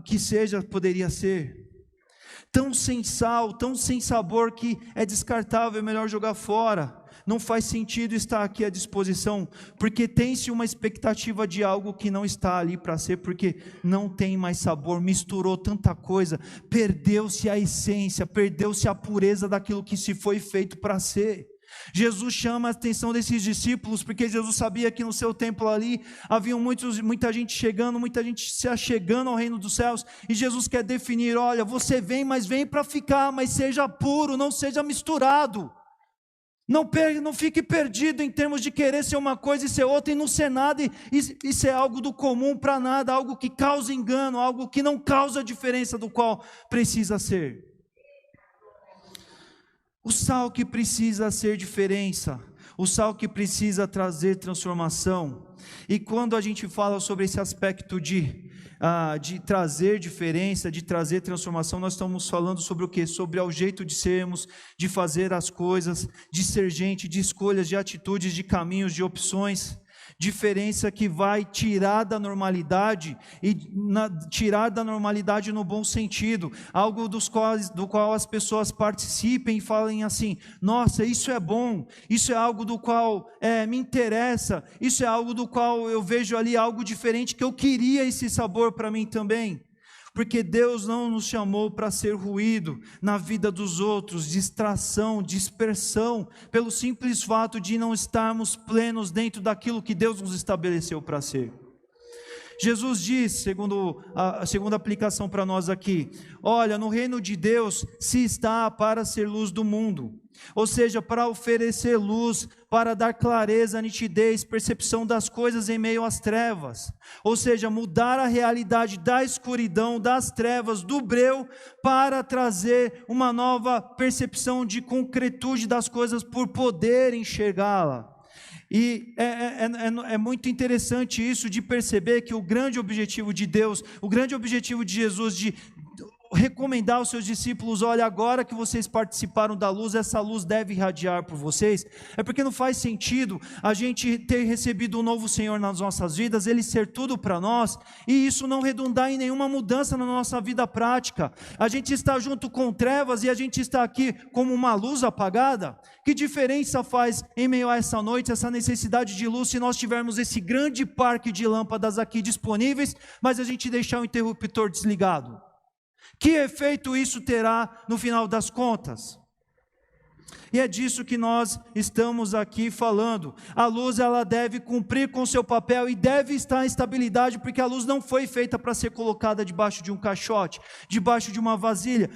que seja, poderia ser. tão sem sal, tão sem sabor que é descartável, é melhor jogar fora. Não faz sentido estar aqui à disposição, porque tem-se uma expectativa de algo que não está ali para ser, porque não tem mais sabor, misturou tanta coisa, perdeu-se a essência, perdeu-se a pureza daquilo que se foi feito para ser. Jesus chama a atenção desses discípulos, porque Jesus sabia que no seu templo ali, havia muita gente chegando, muita gente se achegando ao reino dos céus, e Jesus quer definir, olha, você vem, mas vem para ficar, mas seja puro, não seja misturado. Não fique perdido em termos de querer ser uma coisa e ser outra, e não ser nada, e ser algo do comum para nada, algo que causa engano, algo que não causa diferença do qual precisa ser. O sal que precisa ser diferença, o sal que precisa trazer transformação. E quando a gente fala sobre esse aspecto de trazer diferença, de trazer transformação, nós estamos falando sobre o quê? Sobre o jeito de sermos, de fazer as coisas, de ser gente, de escolhas, de atitudes, de caminhos, de opções. Diferença que vai tirar da normalidade, e tirar da normalidade no bom sentido, algo do qual as pessoas participem e falem assim, nossa, isso é bom, isso é algo do qual me interessa, isso é algo do qual eu vejo ali algo diferente, que eu queria esse sabor para mim também. Porque Deus não nos chamou para ser ruído na vida dos outros, distração, dispersão, pelo simples fato de não estarmos plenos dentro daquilo que Deus nos estabeleceu para ser. Jesus diz, segundo a segunda aplicação para nós aqui, olha, no reino de Deus se está para ser luz do mundo, ou seja, para oferecer luz, para dar clareza, nitidez, percepção das coisas em meio às trevas, ou seja, mudar a realidade da escuridão, das trevas, do breu, para trazer uma nova percepção de concretude das coisas, por poder enxergá-la. E é muito interessante isso, de perceber que o grande objetivo de Deus, o grande objetivo de Jesus, de recomendar aos seus discípulos, olha, agora que vocês participaram da luz, essa luz deve irradiar por vocês, é porque não faz sentido a gente ter recebido um novo Senhor nas nossas vidas, Ele ser tudo para nós, e isso não redundar em nenhuma mudança na nossa vida prática. A gente está junto com trevas, e a gente está aqui como uma luz apagada. Que diferença faz em meio a essa noite, essa necessidade de luz, se nós tivermos esse grande parque de lâmpadas aqui disponíveis, mas a gente deixar o interruptor desligado? Que efeito isso terá no final das contas? E é disso que nós estamos aqui falando. A luz, ela deve cumprir com seu papel e deve estar em estabilidade, porque a luz não foi feita para ser colocada debaixo de um caixote, debaixo de uma vasilha,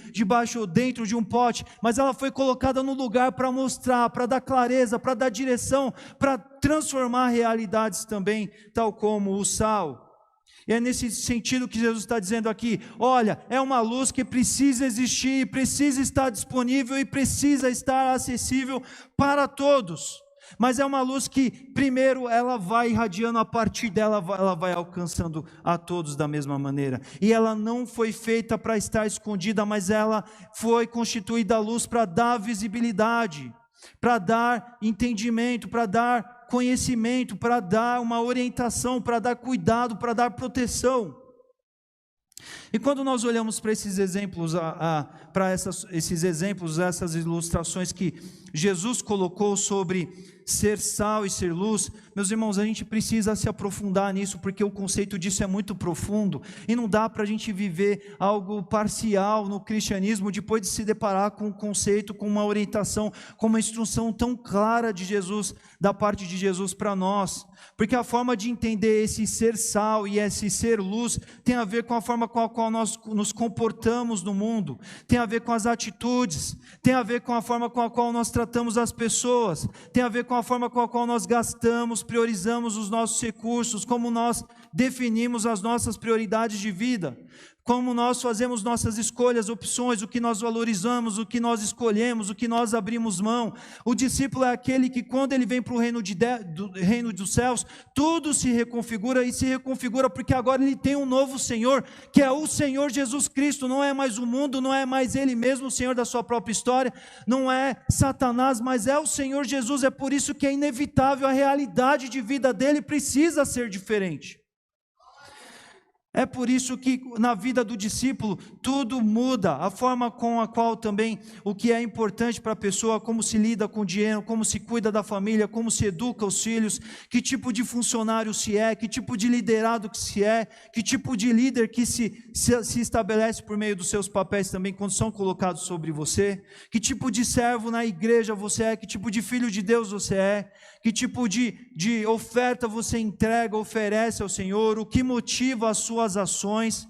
dentro de um pote, mas ela foi colocada no lugar para mostrar, para dar clareza, para dar direção, para transformar realidades também, tal como o sal. E é nesse sentido que Jesus está dizendo aqui, olha, é uma luz que precisa existir, precisa estar disponível e precisa estar acessível para todos. Mas é uma luz que, primeiro, ela vai irradiando, a partir dela ela vai alcançando a todos da mesma maneira. E ela não foi feita para estar escondida, mas ela foi constituída a luz para dar visibilidade, para dar entendimento, para dar conhecimento, para dar uma orientação, para dar cuidado, para dar proteção. E quando nós olhamos para esses exemplos, essas ilustrações que Jesus colocou sobre ser sal e ser luz, meus irmãos, a gente precisa se aprofundar nisso, porque o conceito disso é muito profundo, e não dá para a gente viver algo parcial no cristianismo, depois de se deparar com um conceito, com uma orientação, com uma instrução tão clara de Jesus, da parte de Jesus para nós, porque a forma de entender esse ser sal e esse ser luz, tem a ver com a forma com a qual nós nos comportamos no mundo, tem a ver com as atitudes, tem a ver com a forma com a qual nós tratamos as pessoas, tem a ver com a forma com a qual nós gastamos, priorizamos os nossos recursos, como nós definimos as nossas prioridades de vida, como nós fazemos nossas escolhas, opções, o que nós valorizamos, o que nós escolhemos, o que nós abrimos mão. O discípulo é aquele que, quando ele vem para o reino dos céus, tudo se reconfigura, e se reconfigura porque agora ele tem um novo Senhor, que é o Senhor Jesus Cristo. Não é mais o mundo, não é mais ele mesmo o Senhor da sua própria história, não é Satanás, mas é o Senhor Jesus. É por isso que é inevitável, a realidade de vida dele precisa ser diferente. É por isso que na vida do discípulo tudo muda, a forma com a qual também o que é importante para a pessoa, como se lida com o dinheiro, como se cuida da família, como se educa os filhos, que tipo de funcionário se é, que tipo de liderado que se é, que tipo de líder que se estabelece por meio dos seus papéis também quando são colocados sobre você, que tipo de servo na igreja você é, que tipo de filho de Deus você é, que tipo de oferta você entrega, oferece ao Senhor, o que motiva as suas ações,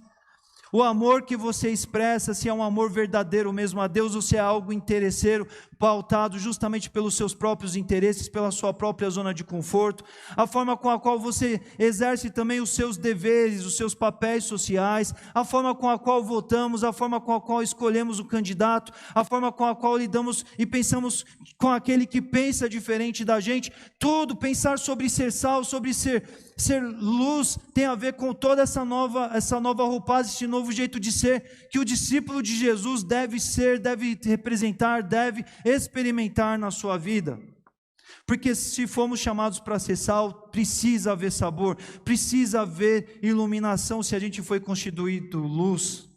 o amor que você expressa, se é um amor verdadeiro mesmo a Deus ou se é algo interesseiro, pautado justamente pelos seus próprios interesses, pela sua própria zona de conforto, a forma com a qual você exerce também os seus deveres, os seus papéis sociais, a forma com a qual votamos, a forma com a qual escolhemos o candidato, a forma com a qual lidamos e pensamos com aquele que pensa diferente da gente, tudo, pensar sobre ser sal, sobre ser luz, tem a ver com toda essa nova roupagem, esse novo jeito de ser, que o discípulo de Jesus deve ser, deve representar, deve experimentar na sua vida. Porque se formos chamados para ser sal, precisa haver sabor, precisa haver iluminação se a gente foi constituído luz.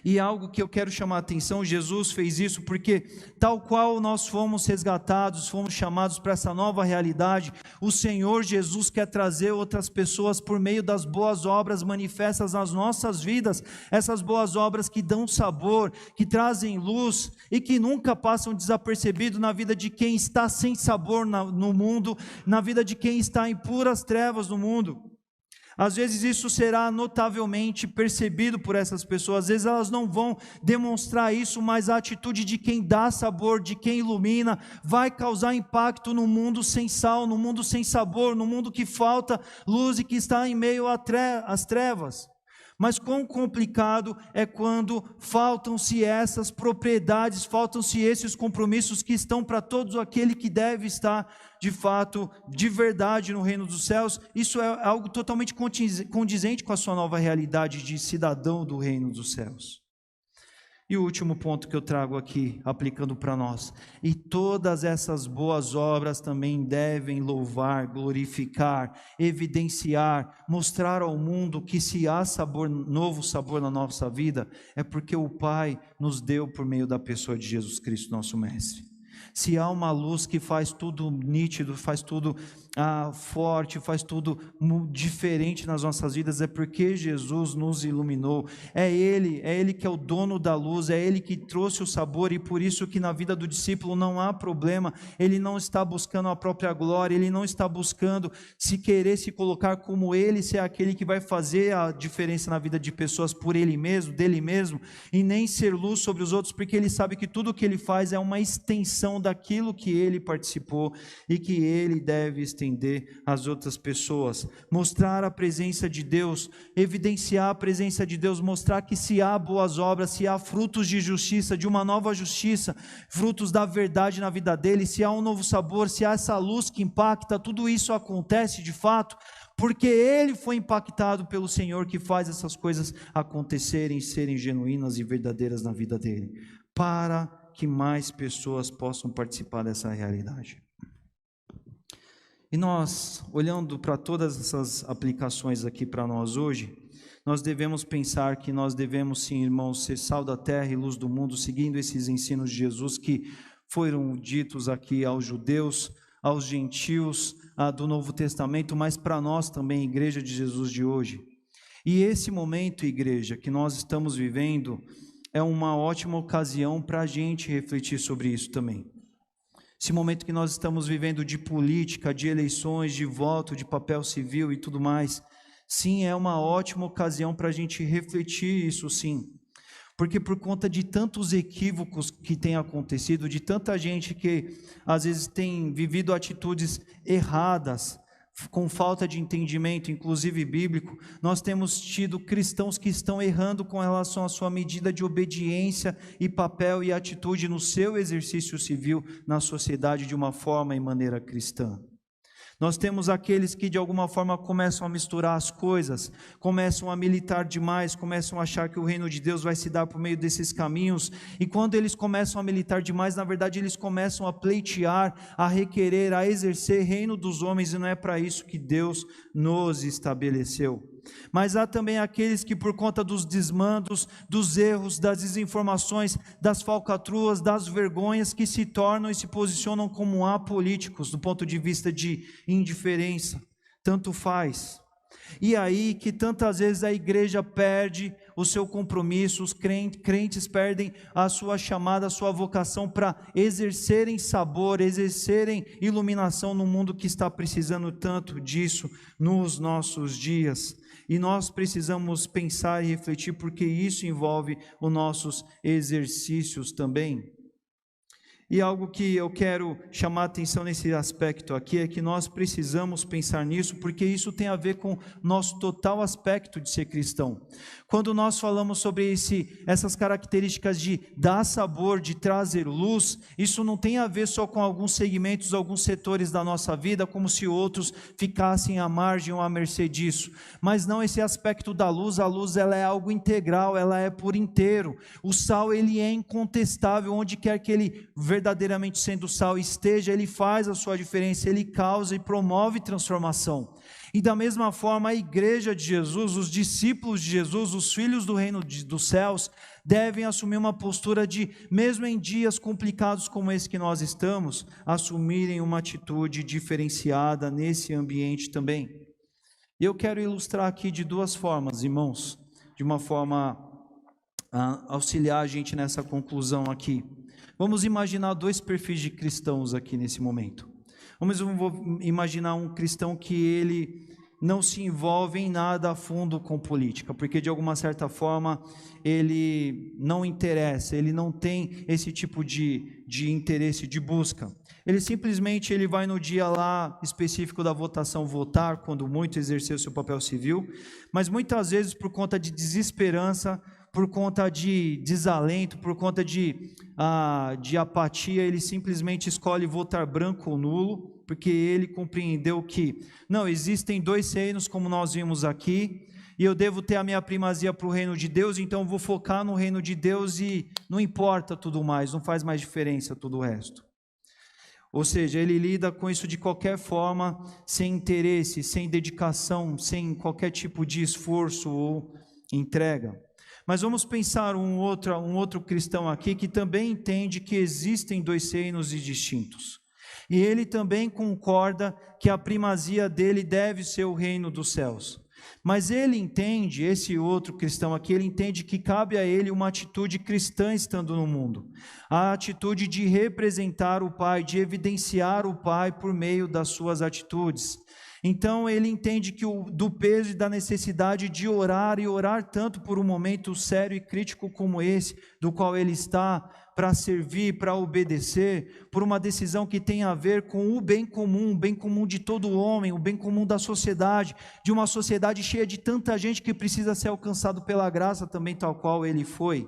E algo que eu quero chamar a atenção, Jesus fez isso porque tal qual nós fomos resgatados, fomos chamados para essa nova realidade, o Senhor Jesus quer trazer outras pessoas por meio das boas obras manifestas nas nossas vidas, essas boas obras que dão sabor, que trazem luz e que nunca passam desapercebido na vida de quem está sem sabor no mundo, na vida de quem está em puras trevas no mundo. Às vezes isso será notavelmente percebido por essas pessoas, às vezes elas não vão demonstrar isso, mas a atitude de quem dá sabor, de quem ilumina, vai causar impacto no mundo sem sal, no mundo sem sabor, no mundo que falta luz e que está em meio às trevas. Mas quão complicado é quando faltam-se essas propriedades, faltam-se esses compromissos que estão para todos aquele que deve estar de fato, de verdade no reino dos céus. Isso é algo totalmente condizente com a sua nova realidade de cidadão do reino dos céus. E o último ponto que eu trago aqui, aplicando para nós, e todas essas boas obras também devem louvar, glorificar, evidenciar, mostrar ao mundo que se há sabor, novo sabor na nossa vida, é porque o Pai nos deu por meio da pessoa de Jesus Cristo, nosso Mestre. Se há uma luz que faz tudo nítido, faz tudo forte, faz tudo diferente nas nossas vidas, é porque Jesus nos iluminou, é Ele que é o dono da luz, é Ele que trouxe o sabor, e por isso que na vida do discípulo não há problema, ele não está buscando a própria glória, ele não está buscando se querer se colocar como ele, ser aquele que vai fazer a diferença na vida de pessoas por ele mesmo, dele mesmo, e nem ser luz sobre os outros, porque ele sabe que tudo o que ele faz é uma extensão daquilo que ele participou e que ele deve estender às outras pessoas, mostrar a presença de Deus, evidenciar a presença de Deus, mostrar que se há boas obras, se há frutos de justiça, de uma nova justiça, frutos da verdade na vida dele, se há um novo sabor, se há essa luz que impacta, tudo isso acontece de fato, porque ele foi impactado pelo Senhor que faz essas coisas acontecerem, serem genuínas e verdadeiras na vida dele, para que mais pessoas possam participar dessa realidade. E nós, olhando para todas essas aplicações aqui para nós hoje, nós devemos pensar que nós devemos sim, irmãos, ser sal da terra e luz do mundo, seguindo esses ensinos de Jesus que foram ditos aqui aos judeus, aos gentios do Novo Testamento, mas para nós também, Igreja de Jesus de hoje. E esse momento, igreja, que nós estamos vivendo, é uma ótima ocasião para a gente refletir sobre isso também. Esse momento que nós estamos vivendo de política, de eleições, de voto, de papel civil e tudo mais, sim, é uma ótima ocasião para a gente refletir isso, sim. Porque por conta de tantos equívocos que têm acontecido, de tanta gente que às vezes tem vivido atitudes erradas, com falta de entendimento, inclusive bíblico, nós temos tido cristãos que estão errando com relação à sua medida de obediência e papel e atitude no seu exercício civil na sociedade de uma forma e maneira cristã. Nós temos aqueles que de alguma forma começam a misturar as coisas, começam a militar demais, começam a achar que o reino de Deus vai se dar por meio desses caminhos, e quando eles começam a militar demais, na verdade eles começam a pleitear, a requerer, a exercer reino dos homens, e não é para isso que Deus nos estabeleceu. Mas há também aqueles que, por conta dos desmandos, dos erros, das desinformações, das falcatruas, das vergonhas, que se tornam e se posicionam como apolíticos, do ponto de vista de indiferença, tanto faz. E aí que tantas vezes a igreja perde o seu compromisso, os crentes perdem a sua chamada, a sua vocação para exercerem sabor, exercerem iluminação no mundo que está precisando tanto disso nos nossos dias. E nós precisamos pensar e refletir, porque isso envolve os nossos exercícios também. E algo que eu quero chamar a atenção nesse aspecto aqui é que nós precisamos pensar nisso, porque isso tem a ver com nosso total aspecto de ser cristão. Quando nós falamos sobre essas características de dar sabor, de trazer luz, isso não tem a ver só com alguns segmentos, alguns setores da nossa vida, como se outros ficassem à margem ou à mercê disso. Mas não, esse aspecto da luz, a luz ela é algo integral, ela é por inteiro. O sal ele é incontestável, onde quer que ele verdadeiramente sendo sal esteja, ele faz a sua diferença, ele causa e promove transformação. E da mesma forma a igreja de Jesus, os discípulos de Jesus, os filhos do reino dos céus, devem assumir uma postura de, mesmo em dias complicados como esse que nós estamos, assumirem uma atitude diferenciada nesse ambiente também. E eu quero ilustrar aqui de duas formas, irmãos, de uma forma a auxiliar a gente nessa conclusão aqui. Vamos imaginar dois perfis de cristãos aqui nesse momento. Vamos imaginar um cristão que ele não se envolve em nada a fundo com política, porque de alguma certa forma ele não interessa, ele não tem esse tipo de interesse, de busca. Ele simplesmente vai no dia lá específico da votação votar, quando muito exercer o seu papel civil, mas muitas vezes por conta de desesperança, por conta de desalento, por conta de apatia, ele simplesmente escolhe votar branco ou nulo, porque ele compreendeu que, não, existem dois reinos como nós vimos aqui, e eu devo ter a minha primazia para o reino de Deus, então eu vou focar no reino de Deus e não importa tudo mais, não faz mais diferença tudo o resto. Ou seja, ele lida com isso de qualquer forma, sem interesse, sem dedicação, sem qualquer tipo de esforço ou entrega. Mas vamos pensar um outro cristão aqui que também entende que existem dois reinos distintos. E ele também concorda que a primazia dele deve ser o reino dos céus. Mas ele entende, esse outro cristão aqui, ele entende que cabe a ele uma atitude cristã estando no mundo. A atitude de representar o Pai, de evidenciar o Pai por meio das suas atitudes. Então ele entende que do peso e da necessidade de orar, e orar tanto por um momento sério e crítico como esse, do qual ele está, para servir, para obedecer, por uma decisão que tem a ver com o bem comum de todo homem, o bem comum da sociedade, de uma sociedade cheia de tanta gente que precisa ser alcançado pela graça também, tal qual ele foi.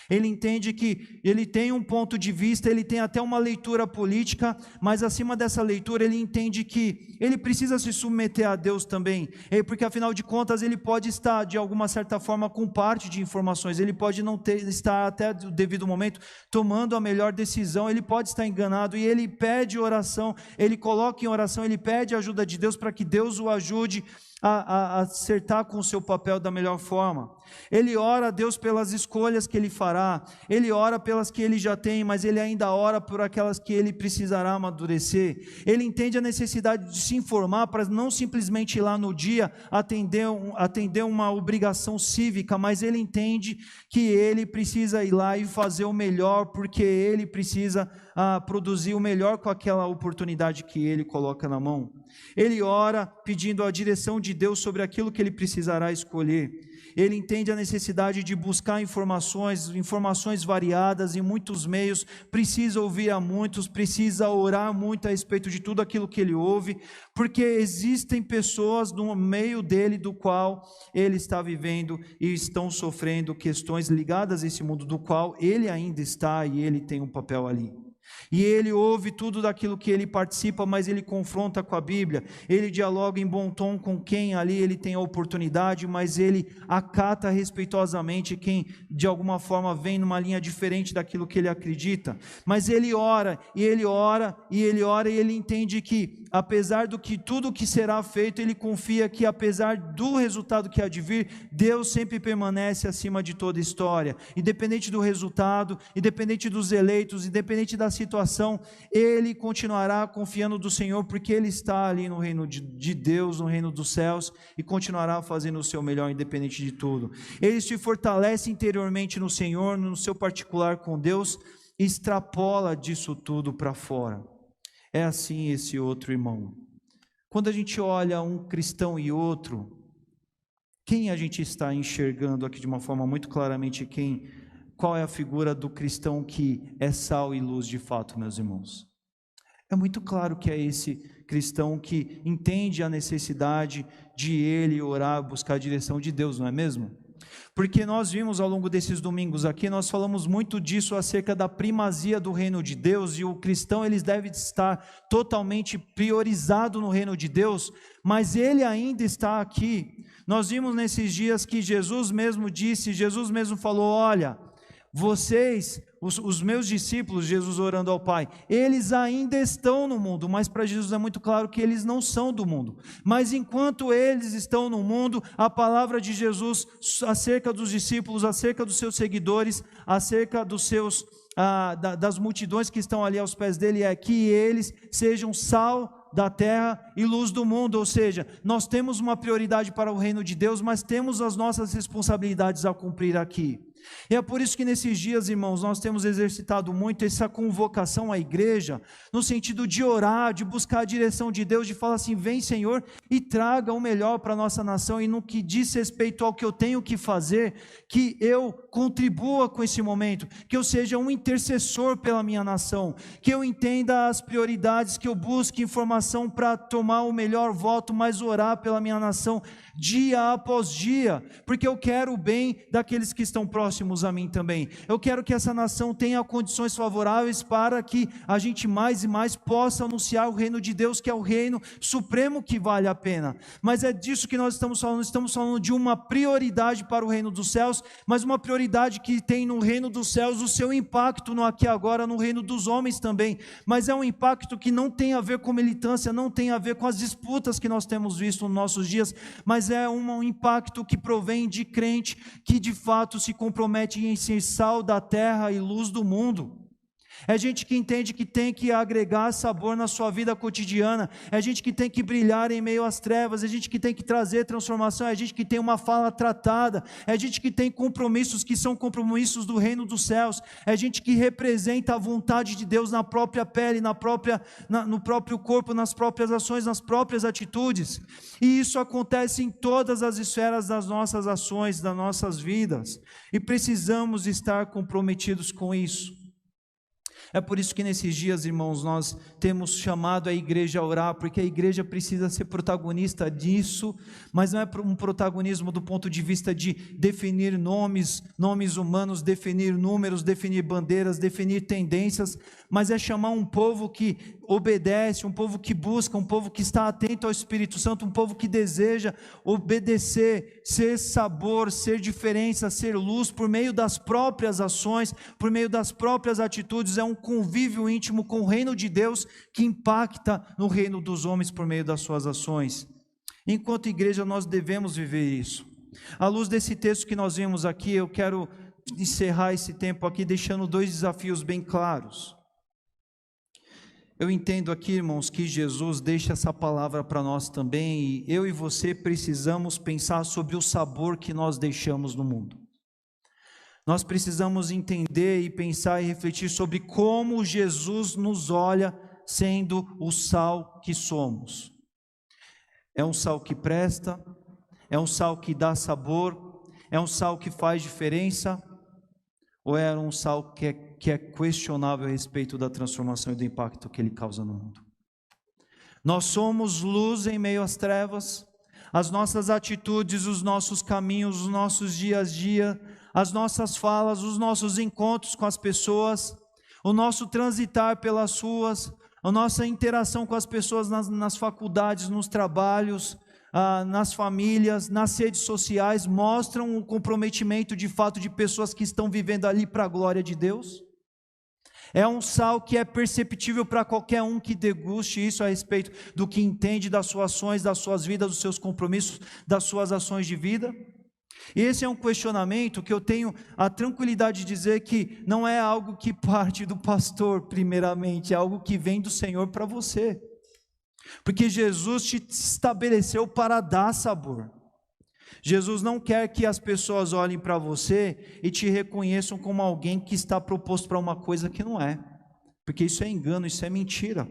Ele entende que ele tem um ponto de vista, ele tem até uma leitura política, mas acima dessa leitura ele entende que ele precisa se submeter a Deus também, porque afinal de contas ele pode estar de alguma certa forma com parte de informações, ele pode não estar até o devido momento tomando a melhor decisão, ele pode estar enganado, e ele pede oração, ele coloca em oração, ele pede a ajuda de Deus para que Deus o ajude a acertar com o seu papel da melhor forma. Ele ora a Deus pelas escolhas que ele fará, ele ora pelas que ele já tem, mas ele ainda ora por aquelas que ele precisará amadurecer. Ele entende a necessidade de se informar para não simplesmente ir lá no dia atender uma obrigação cívica, mas ele entende que ele precisa ir lá e fazer o melhor, porque ele precisa produzir o melhor com aquela oportunidade que ele coloca na mão. Ele ora pedindo a direção de Deus sobre aquilo que ele precisará escolher. Ele entende a necessidade de buscar informações variadas em muitos meios, precisa ouvir a muitos, precisa orar muito a respeito de tudo aquilo que ele ouve, porque existem pessoas no meio dele do qual ele está vivendo e estão sofrendo questões ligadas a esse mundo do qual ele ainda está e ele tem um papel ali. E ele ouve tudo daquilo que ele participa, mas ele confronta com a Bíblia, ele dialoga em bom tom com quem ali ele tem a oportunidade, mas ele acata respeitosamente quem de alguma forma vem numa linha diferente daquilo que ele acredita. Mas ele ora, e ele ora, e ele ora, e ele entende que apesar do que tudo que será feito, ele confia que apesar do resultado que há de vir, Deus sempre permanece acima de toda história. Independente do resultado, independente dos eleitos, independente da situação, ele continuará confiando do Senhor, porque ele está ali no reino de Deus, no reino dos céus, e continuará fazendo o seu melhor independente de tudo. Ele se fortalece interiormente no Senhor, no seu particular com Deus, e extrapola disso tudo para fora. É assim esse outro irmão. Quando a gente olha um cristão e outro, quem a gente está enxergando aqui de uma forma muito claramente qual é a figura do cristão que é sal e luz de fato, meus irmãos? É muito claro que é esse cristão que entende a necessidade de ele orar, buscar a direção de Deus, não é mesmo? Porque nós vimos ao longo desses domingos aqui, nós falamos muito disso acerca da primazia do reino de Deus, e o cristão ele deve estar totalmente priorizado no reino de Deus, mas ele ainda está aqui. Nós vimos nesses dias que Jesus mesmo disse, Jesus mesmo falou, olha, vocês, os meus discípulos, Jesus orando ao Pai, eles ainda estão no mundo, mas para Jesus é muito claro que eles não são do mundo. Mas enquanto eles estão no mundo, a palavra de Jesus acerca dos discípulos, acerca dos seus seguidores, acerca dos seus, das multidões que estão ali aos pés dele, é que eles sejam sal da terra e luz do mundo. Ou seja, nós temos uma prioridade para o reino de Deus, mas temos as nossas responsabilidades a cumprir aqui. E é por isso que nesses dias, irmãos, nós temos exercitado muito essa convocação à igreja, no sentido de orar, de buscar a direção de Deus, de falar assim, vem Senhor e traga o melhor para a nossa nação, e no que diz respeito ao que eu tenho que fazer, que eu contribua com esse momento, que eu seja um intercessor pela minha nação, que eu entenda as prioridades, que eu busque informação para tomar o melhor voto, mas orar pela minha nação dia após dia, porque eu quero o bem daqueles que estão próximos a mim também. Eu quero que essa nação tenha condições favoráveis para que a gente mais e mais possa anunciar o reino de Deus, que é o reino supremo que vale a pena. Mas é disso que nós estamos falando de uma prioridade para o reino dos céus, mas uma prioridade que tem no reino dos céus o seu impacto no aqui e agora, no reino dos homens também, mas é um impacto que não tem a ver com militância, não tem a ver com as disputas que nós temos visto nos nossos dias, mas é um impacto que provém de crente que de fato se compromete em ser sal da terra e luz do mundo. É gente que entende que tem que agregar sabor na sua vida cotidiana, é gente que tem que brilhar em meio às trevas, é gente que tem que trazer transformação, é gente que tem uma fala tratada, é gente que tem compromissos que são compromissos do reino dos céus, é gente que representa a vontade de Deus na própria pele, no próprio corpo, nas próprias ações, nas próprias atitudes, e isso acontece em todas as esferas das nossas ações, das nossas vidas, e precisamos estar comprometidos com isso. É por isso que nesses dias, irmãos, nós temos chamado a igreja a orar, porque a igreja precisa ser protagonista disso, mas não é um protagonismo do ponto de vista de definir nomes humanos, definir números, definir bandeiras, definir tendências, mas é chamar um povo que obedece, um povo que busca, um povo que está atento ao Espírito Santo, um povo que deseja obedecer, ser sabor, ser diferença, ser luz por meio das próprias ações, por meio das próprias atitudes. É um convívio íntimo com o reino de Deus que impacta no reino dos homens por meio das suas ações. Enquanto igreja nós devemos viver isso. À luz desse texto que nós vimos aqui, eu quero encerrar esse tempo aqui deixando 2 desafios bem claros. Eu entendo aqui, irmãos, que Jesus deixa essa palavra para nós também, e eu e você precisamos pensar sobre o sabor que nós deixamos no mundo. Nós precisamos entender e pensar e refletir sobre como Jesus nos olha sendo o sal que somos. É um sal que presta? É um sal que dá sabor? É um sal que faz diferença? Ou é um sal que é questionável a respeito da transformação e do impacto que ele causa no mundo? Nós somos luz em meio às trevas. As nossas atitudes, os nossos caminhos, os nossos dias a dia, as nossas falas, os nossos encontros com as pessoas, o nosso transitar pelas ruas, a nossa interação com as pessoas nas faculdades, nos trabalhos, nas famílias, nas redes sociais, mostram um comprometimento de fato de pessoas que estão vivendo ali para a glória de Deus? É um sal que é perceptível para qualquer um que deguste isso a respeito do que entende das suas ações, das suas vidas, dos seus compromissos, das suas ações de vida. E esse é um questionamento que eu tenho a tranquilidade de dizer que não é algo que parte do pastor primeiramente, é algo que vem do Senhor para você. Porque Jesus te estabeleceu para dar sabor. Jesus não quer que as pessoas olhem para você e te reconheçam como alguém que está proposto para uma coisa que não é. Porque isso é engano, isso é mentira.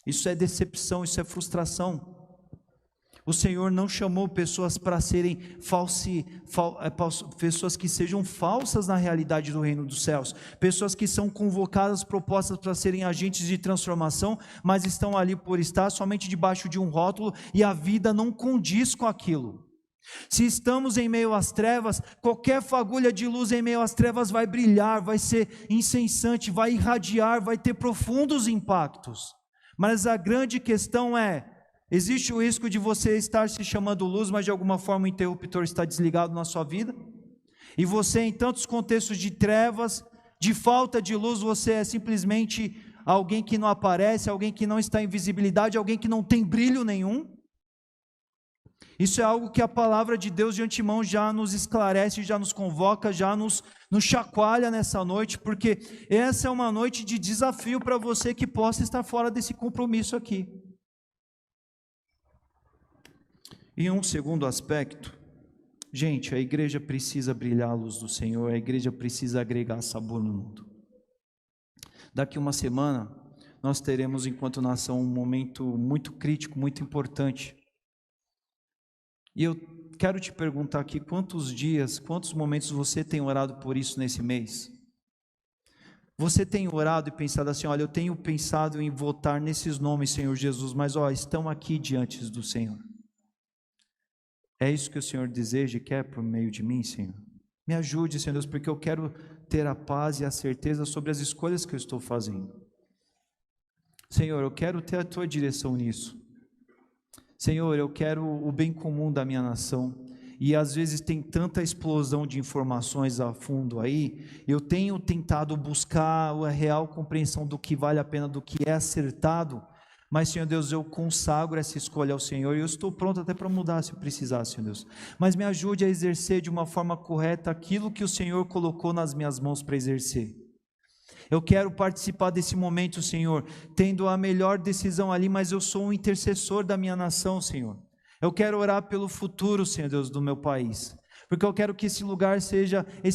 Isso é decepção, isso é frustração. O Senhor não chamou pessoas para serem pessoas que sejam falsas na realidade do reino dos céus, pessoas que são convocadas, propostas para serem agentes de transformação, mas estão ali por estar somente debaixo de um rótulo e a vida não condiz com aquilo. Se estamos em meio às trevas, qualquer fagulha de luz em meio às trevas vai brilhar, vai ser incensante, vai irradiar, vai ter profundos impactos. Mas a grande questão é: existe o risco de você estar se chamando luz, mas de alguma forma o interruptor está desligado na sua vida? E você, em tantos contextos de trevas, de falta de luz, você é simplesmente alguém que não aparece, alguém que não está em visibilidade, alguém que não tem brilho nenhum? Isso é algo que a palavra de Deus de antemão já nos esclarece, já nos convoca, já nos chacoalha nessa noite, porque essa é uma noite de desafio para você que possa estar fora desse compromisso aqui. E um segundo aspecto, gente, a igreja precisa brilhar a luz do Senhor, a igreja precisa agregar sabor no mundo. Daqui uma semana, nós teremos, enquanto nação, um momento muito crítico, muito importante. E eu quero te perguntar aqui, quantos dias, quantos momentos você tem orado por isso nesse mês? Você tem orado e pensado assim: olha, eu tenho pensado em votar nesses nomes, Senhor Jesus, mas estão aqui diante do Senhor. É isso que o Senhor deseja e quer por meio de mim, Senhor? Me ajude, Senhor Deus, porque eu quero ter a paz e a certeza sobre as escolhas que eu estou fazendo. Senhor, eu quero ter a Tua direção nisso. Senhor, eu quero o bem comum da minha nação. E às vezes tem tanta explosão de informações a fundo aí, eu tenho tentado buscar a real compreensão do que vale a pena, do que é acertado. Mas, Senhor Deus, eu consagro essa escolha ao Senhor, e eu estou pronto até para mudar se precisar, Senhor Deus. Mas me ajude a exercer de uma forma correta aquilo que o Senhor colocou nas minhas mãos para exercer. Eu quero participar desse momento, Senhor, tendo a melhor decisão ali, mas eu sou um intercessor da minha nação, Senhor. Eu quero orar pelo futuro, Senhor Deus, do meu país. Porque eu quero que esse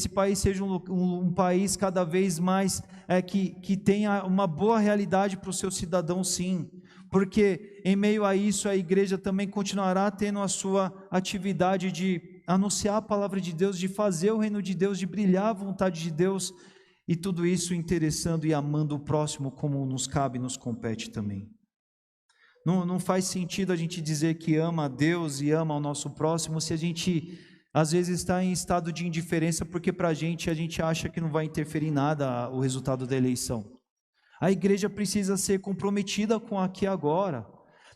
país seja um país cada vez mais que tenha uma boa realidade para os seus cidadãos, sim. Porque em meio a isso a igreja também continuará tendo a sua atividade de anunciar a palavra de Deus, de fazer o reino de Deus, de brilhar a vontade de Deus, e tudo isso interessando e amando o próximo como nos cabe e nos compete também. Não faz sentido a gente dizer que ama a Deus e ama o nosso próximo se a gente às vezes está em estado de indiferença, porque para a gente acha que não vai interferir em nada o resultado da eleição. A igreja precisa ser comprometida com aqui e agora.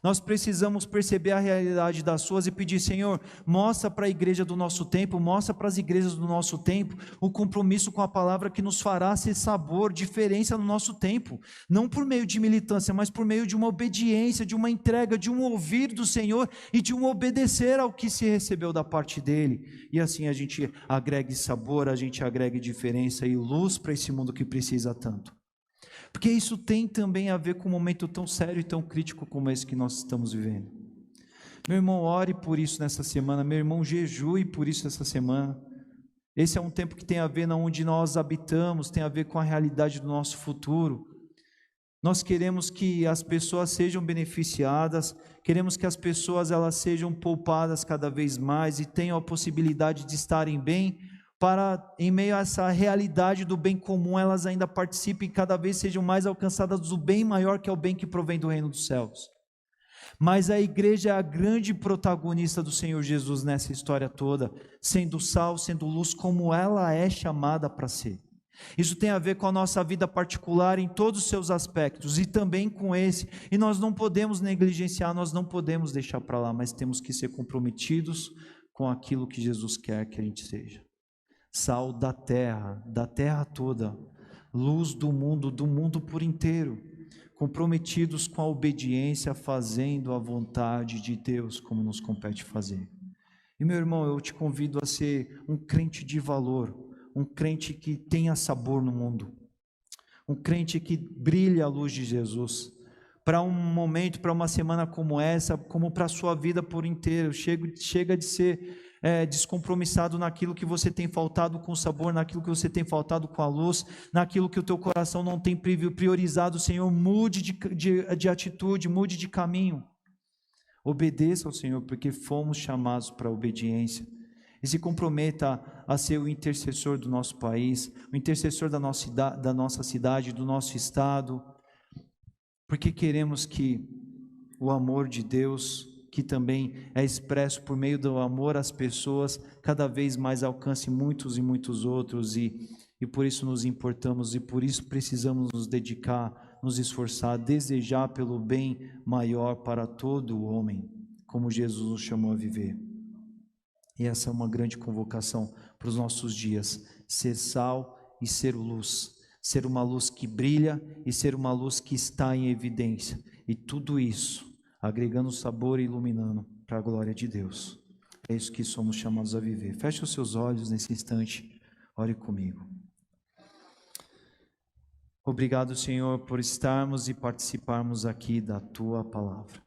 Nós precisamos perceber a realidade das suas e pedir: Senhor, mostra para a igreja do nosso tempo, mostra para as igrejas do nosso tempo o compromisso com a palavra que nos fará ser sabor, diferença no nosso tempo, não por meio de militância, mas por meio de uma obediência, de uma entrega, de um ouvir do Senhor e de um obedecer ao que se recebeu da parte dele, e assim a gente agregue sabor, a gente agregue diferença e luz para esse mundo que precisa tanto. Porque isso tem também a ver com um momento tão sério e tão crítico como esse que nós estamos vivendo. Meu irmão, ore por isso nessa semana. Meu irmão, jejue por isso essa semana. Esse é um tempo que tem a ver onde nós habitamos, tem a ver com a realidade do nosso futuro. Nós queremos que as pessoas sejam beneficiadas, queremos que as pessoas elas sejam poupadas cada vez mais e tenham a possibilidade de estarem bem, para, em meio a essa realidade do bem comum, elas ainda participem e cada vez sejam mais alcançadas do bem maior, que é o bem que provém do reino dos céus. Mas a igreja é a grande protagonista do Senhor Jesus nessa história toda, sendo sal, sendo luz, como ela é chamada para ser. Isso tem a ver com a nossa vida particular em todos os seus aspectos, e também com esse, e nós não podemos negligenciar, nós não podemos deixar para lá, mas temos que ser comprometidos com aquilo que Jesus quer que a gente seja. Sal da terra toda, luz do mundo por inteiro, comprometidos com a obediência, fazendo a vontade de Deus, como nos compete fazer. E meu irmão, eu te convido a ser um crente de valor, um crente que tenha sabor no mundo, um crente que brilhe a luz de Jesus, para um momento, para uma semana como essa, como para a sua vida por inteiro. Chega de ser descompromissado naquilo que você tem faltado com sabor, naquilo que você tem faltado com a luz, naquilo que o teu coração não tem priorizado. Senhor, mude de atitude, mude de caminho, obedeça ao Senhor, porque fomos chamados para a obediência, e se comprometa a ser o intercessor do nosso país, o intercessor da nossa cidade, do nosso estado, porque queremos que o amor de Deus, que também é expresso por meio do amor às pessoas, cada vez mais alcance muitos e muitos outros, e por isso nos importamos, e por isso precisamos nos dedicar, nos esforçar, desejar pelo bem maior para todo o homem, como Jesus nos chamou a viver. E essa é uma grande convocação para os nossos dias: ser sal e ser luz, ser uma luz que brilha e ser uma luz que está em evidência, e tudo isso agregando sabor e iluminando para a glória de Deus. É isso que somos chamados a viver. Feche os seus olhos nesse instante, ore comigo. Obrigado, Senhor, por estarmos e participarmos aqui da Tua Palavra.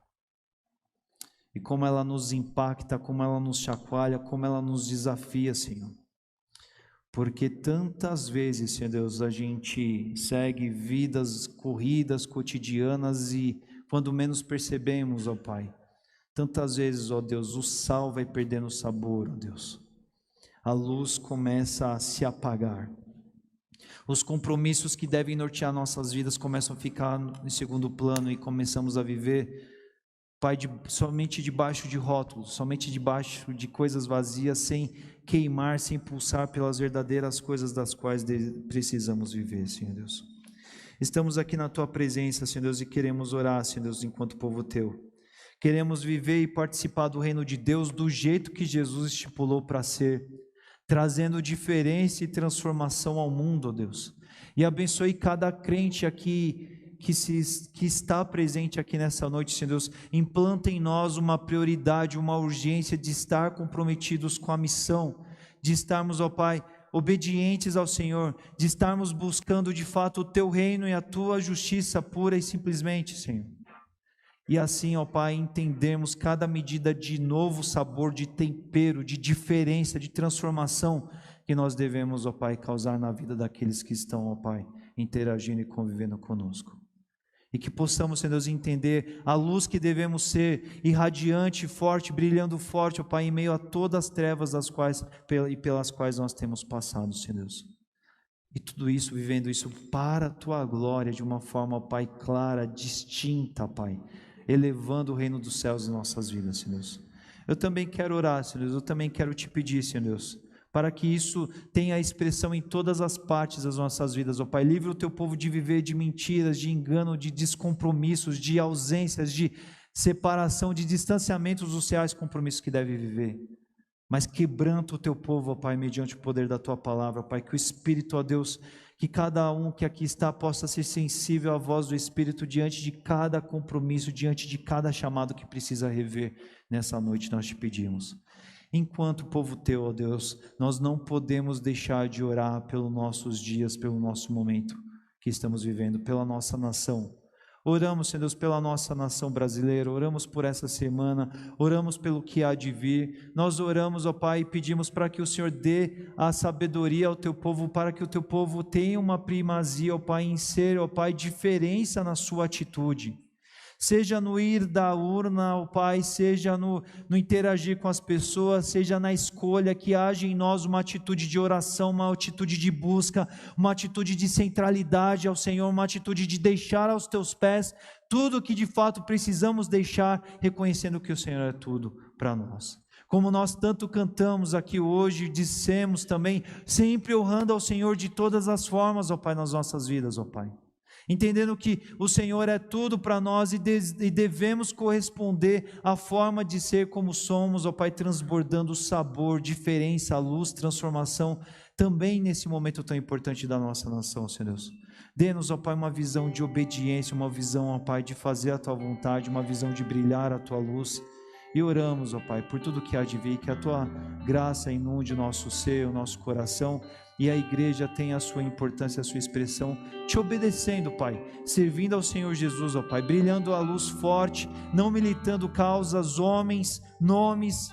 E como ela nos impacta, como ela nos chacoalha, como ela nos desafia, Senhor. Porque tantas vezes, Senhor Deus, a gente segue vidas corridas, cotidianas, e quando menos percebemos, ó Pai, tantas vezes, ó Deus, o sal vai perdendo o sabor, ó Deus. A luz começa a se apagar. Os compromissos que devem nortear nossas vidas começam a ficar em segundo plano, e começamos a viver, Pai, somente debaixo de rótulos, somente debaixo de coisas vazias, sem queimar, sem pulsar pelas verdadeiras coisas das quais precisamos viver, Senhor Deus. Estamos aqui na Tua presença, Senhor Deus, e queremos orar, Senhor Deus, enquanto povo Teu. Queremos viver e participar do reino de Deus do jeito que Jesus estipulou para ser, trazendo diferença e transformação ao mundo, ó Deus. E abençoe cada crente aqui que está presente aqui nessa noite, Senhor Deus. Implanta em nós uma prioridade, uma urgência de estar comprometidos com a missão, de estarmos, ó Pai, obedientes ao Senhor, de estarmos buscando de fato o Teu reino e a Tua justiça pura e simplesmente, Senhor. E assim, ó Pai, entendemos cada medida de novo sabor, de tempero, de diferença, de transformação que nós devemos, ó Pai, causar na vida daqueles que estão, ó Pai, interagindo e convivendo conosco. E que possamos, Senhor Deus, entender a luz que devemos ser, irradiante, forte, brilhando forte, ó Pai, em meio a todas as trevas pelas quais nós temos passado, Senhor Deus. E tudo isso, vivendo isso para a Tua glória, de uma forma, ó Pai, clara, distinta, Pai, elevando o reino dos céus em nossas vidas, Senhor Deus. Eu também quero orar, Senhor Deus, eu também quero te pedir, Senhor Deus, para que isso tenha expressão em todas as partes das nossas vidas, ó Pai. Livre o Teu povo de viver de mentiras, de engano, de descompromissos, de ausências, de separação, de distanciamentos dos reais compromissos que deve viver. Mas quebranta o Teu povo, ó Pai, mediante o poder da Tua palavra, ó Pai, que o Espírito, ó Deus, que cada um que aqui está possa ser sensível à voz do Espírito diante de cada compromisso, diante de cada chamado que precisa rever nessa noite, nós te pedimos. Enquanto povo Teu, ó Deus, nós não podemos deixar de orar pelos nossos dias, pelo nosso momento que estamos vivendo, pela nossa nação. Oramos, Senhor Deus, pela nossa nação brasileira, oramos por essa semana, oramos pelo que há de vir. Nós oramos, ó Pai, e pedimos para que o Senhor dê a sabedoria ao Teu povo, para que o Teu povo tenha uma primazia, ó Pai, em ser, ó Pai, diferença na sua atitude. Seja no ir da urna, ó Pai, seja no interagir com as pessoas, seja na escolha, que haja em nós uma atitude de oração, uma atitude de busca, uma atitude de centralidade ao Senhor, uma atitude de deixar aos Teus pés tudo o que de fato precisamos deixar, reconhecendo que o Senhor é tudo para nós. Como nós tanto cantamos aqui hoje, dissemos também, sempre honrando ao Senhor de todas as formas, ó Pai, nas nossas vidas, ó Pai. entendendo que o Senhor é tudo para nós e devemos corresponder à forma de ser como somos, ó Pai, transbordando sabor, diferença, luz, transformação, também nesse momento tão importante da nossa nação, Senhor Deus. Dê-nos, ó Pai, uma visão de obediência, uma visão, ó Pai, de fazer a Tua vontade, uma visão de brilhar a Tua luz. E oramos, ó Pai, por tudo que há de vir, que a Tua graça inunde o nosso ser, o nosso coração, e a igreja tenha a sua importância, a sua expressão, te obedecendo, Pai, servindo ao Senhor Jesus, ó Pai, brilhando a luz forte, não militando causas, homens, nomes,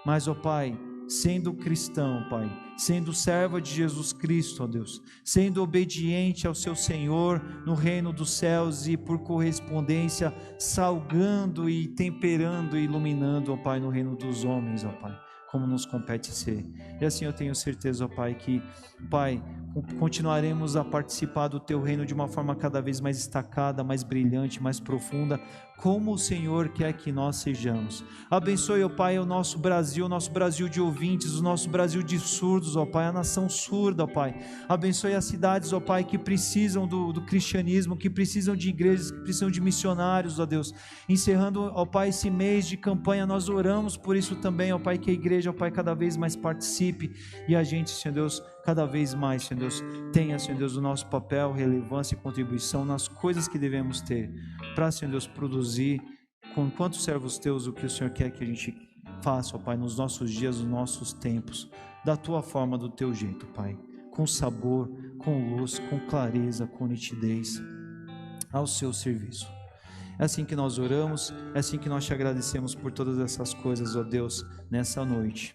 mas, ó Pai, sendo cristão, Pai, sendo servo de Jesus Cristo, ó Deus, sendo obediente ao seu Senhor no reino dos céus e por correspondência salgando e temperando e iluminando, ó Pai, no reino dos homens, ó Pai, como nos compete ser. E assim eu tenho certeza, ó Pai, que, Pai, continuaremos a participar do Teu reino de uma forma cada vez mais destacada, mais brilhante, mais profunda, como o Senhor quer que nós sejamos. Abençoe, ó Pai, o nosso Brasil de ouvintes, o nosso Brasil de surdos, ó Pai, a nação surda, ó Pai. Abençoe as cidades, ó Pai, que precisam do cristianismo, que precisam de igrejas, que precisam de missionários, ó Deus. Encerrando, ó Pai, esse mês de campanha, nós oramos por isso também, ó Pai, que a igreja, ó Pai, cada vez mais participe e a gente, Senhor Deus, cada vez mais, Senhor Deus, tenha, Senhor Deus, o nosso papel, relevância e contribuição nas coisas que devemos ter, para, Senhor Deus, produzir, com quantos servos Teus, o que o Senhor quer que a gente faça, ó Pai, nos nossos dias, nos nossos tempos, da Tua forma, do Teu jeito, Pai, com sabor, com luz, com clareza, com nitidez, ao Seu serviço. É assim que nós oramos, é assim que nós Te agradecemos por todas essas coisas, ó Deus, nessa noite.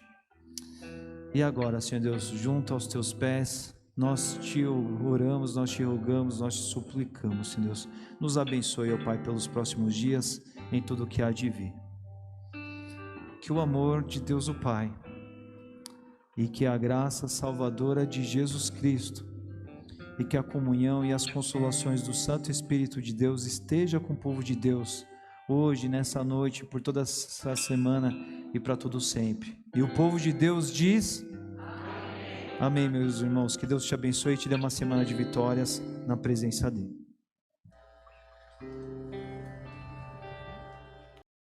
E agora, Senhor Deus, junto aos Teus pés, nós Te oramos, nós Te rogamos, nós Te suplicamos, Senhor Deus. Nos abençoe, ó Pai, pelos próximos dias, em tudo o que há de vir. Que o amor de Deus o Pai e que a graça salvadora de Jesus Cristo e que a comunhão e as consolações do Santo Espírito de Deus esteja com o povo de Deus, hoje, nessa noite, por toda essa semana e para todo sempre. E o povo de Deus diz: amém, meus irmãos. Que Deus te abençoe e te dê uma semana de vitórias na presença dEle.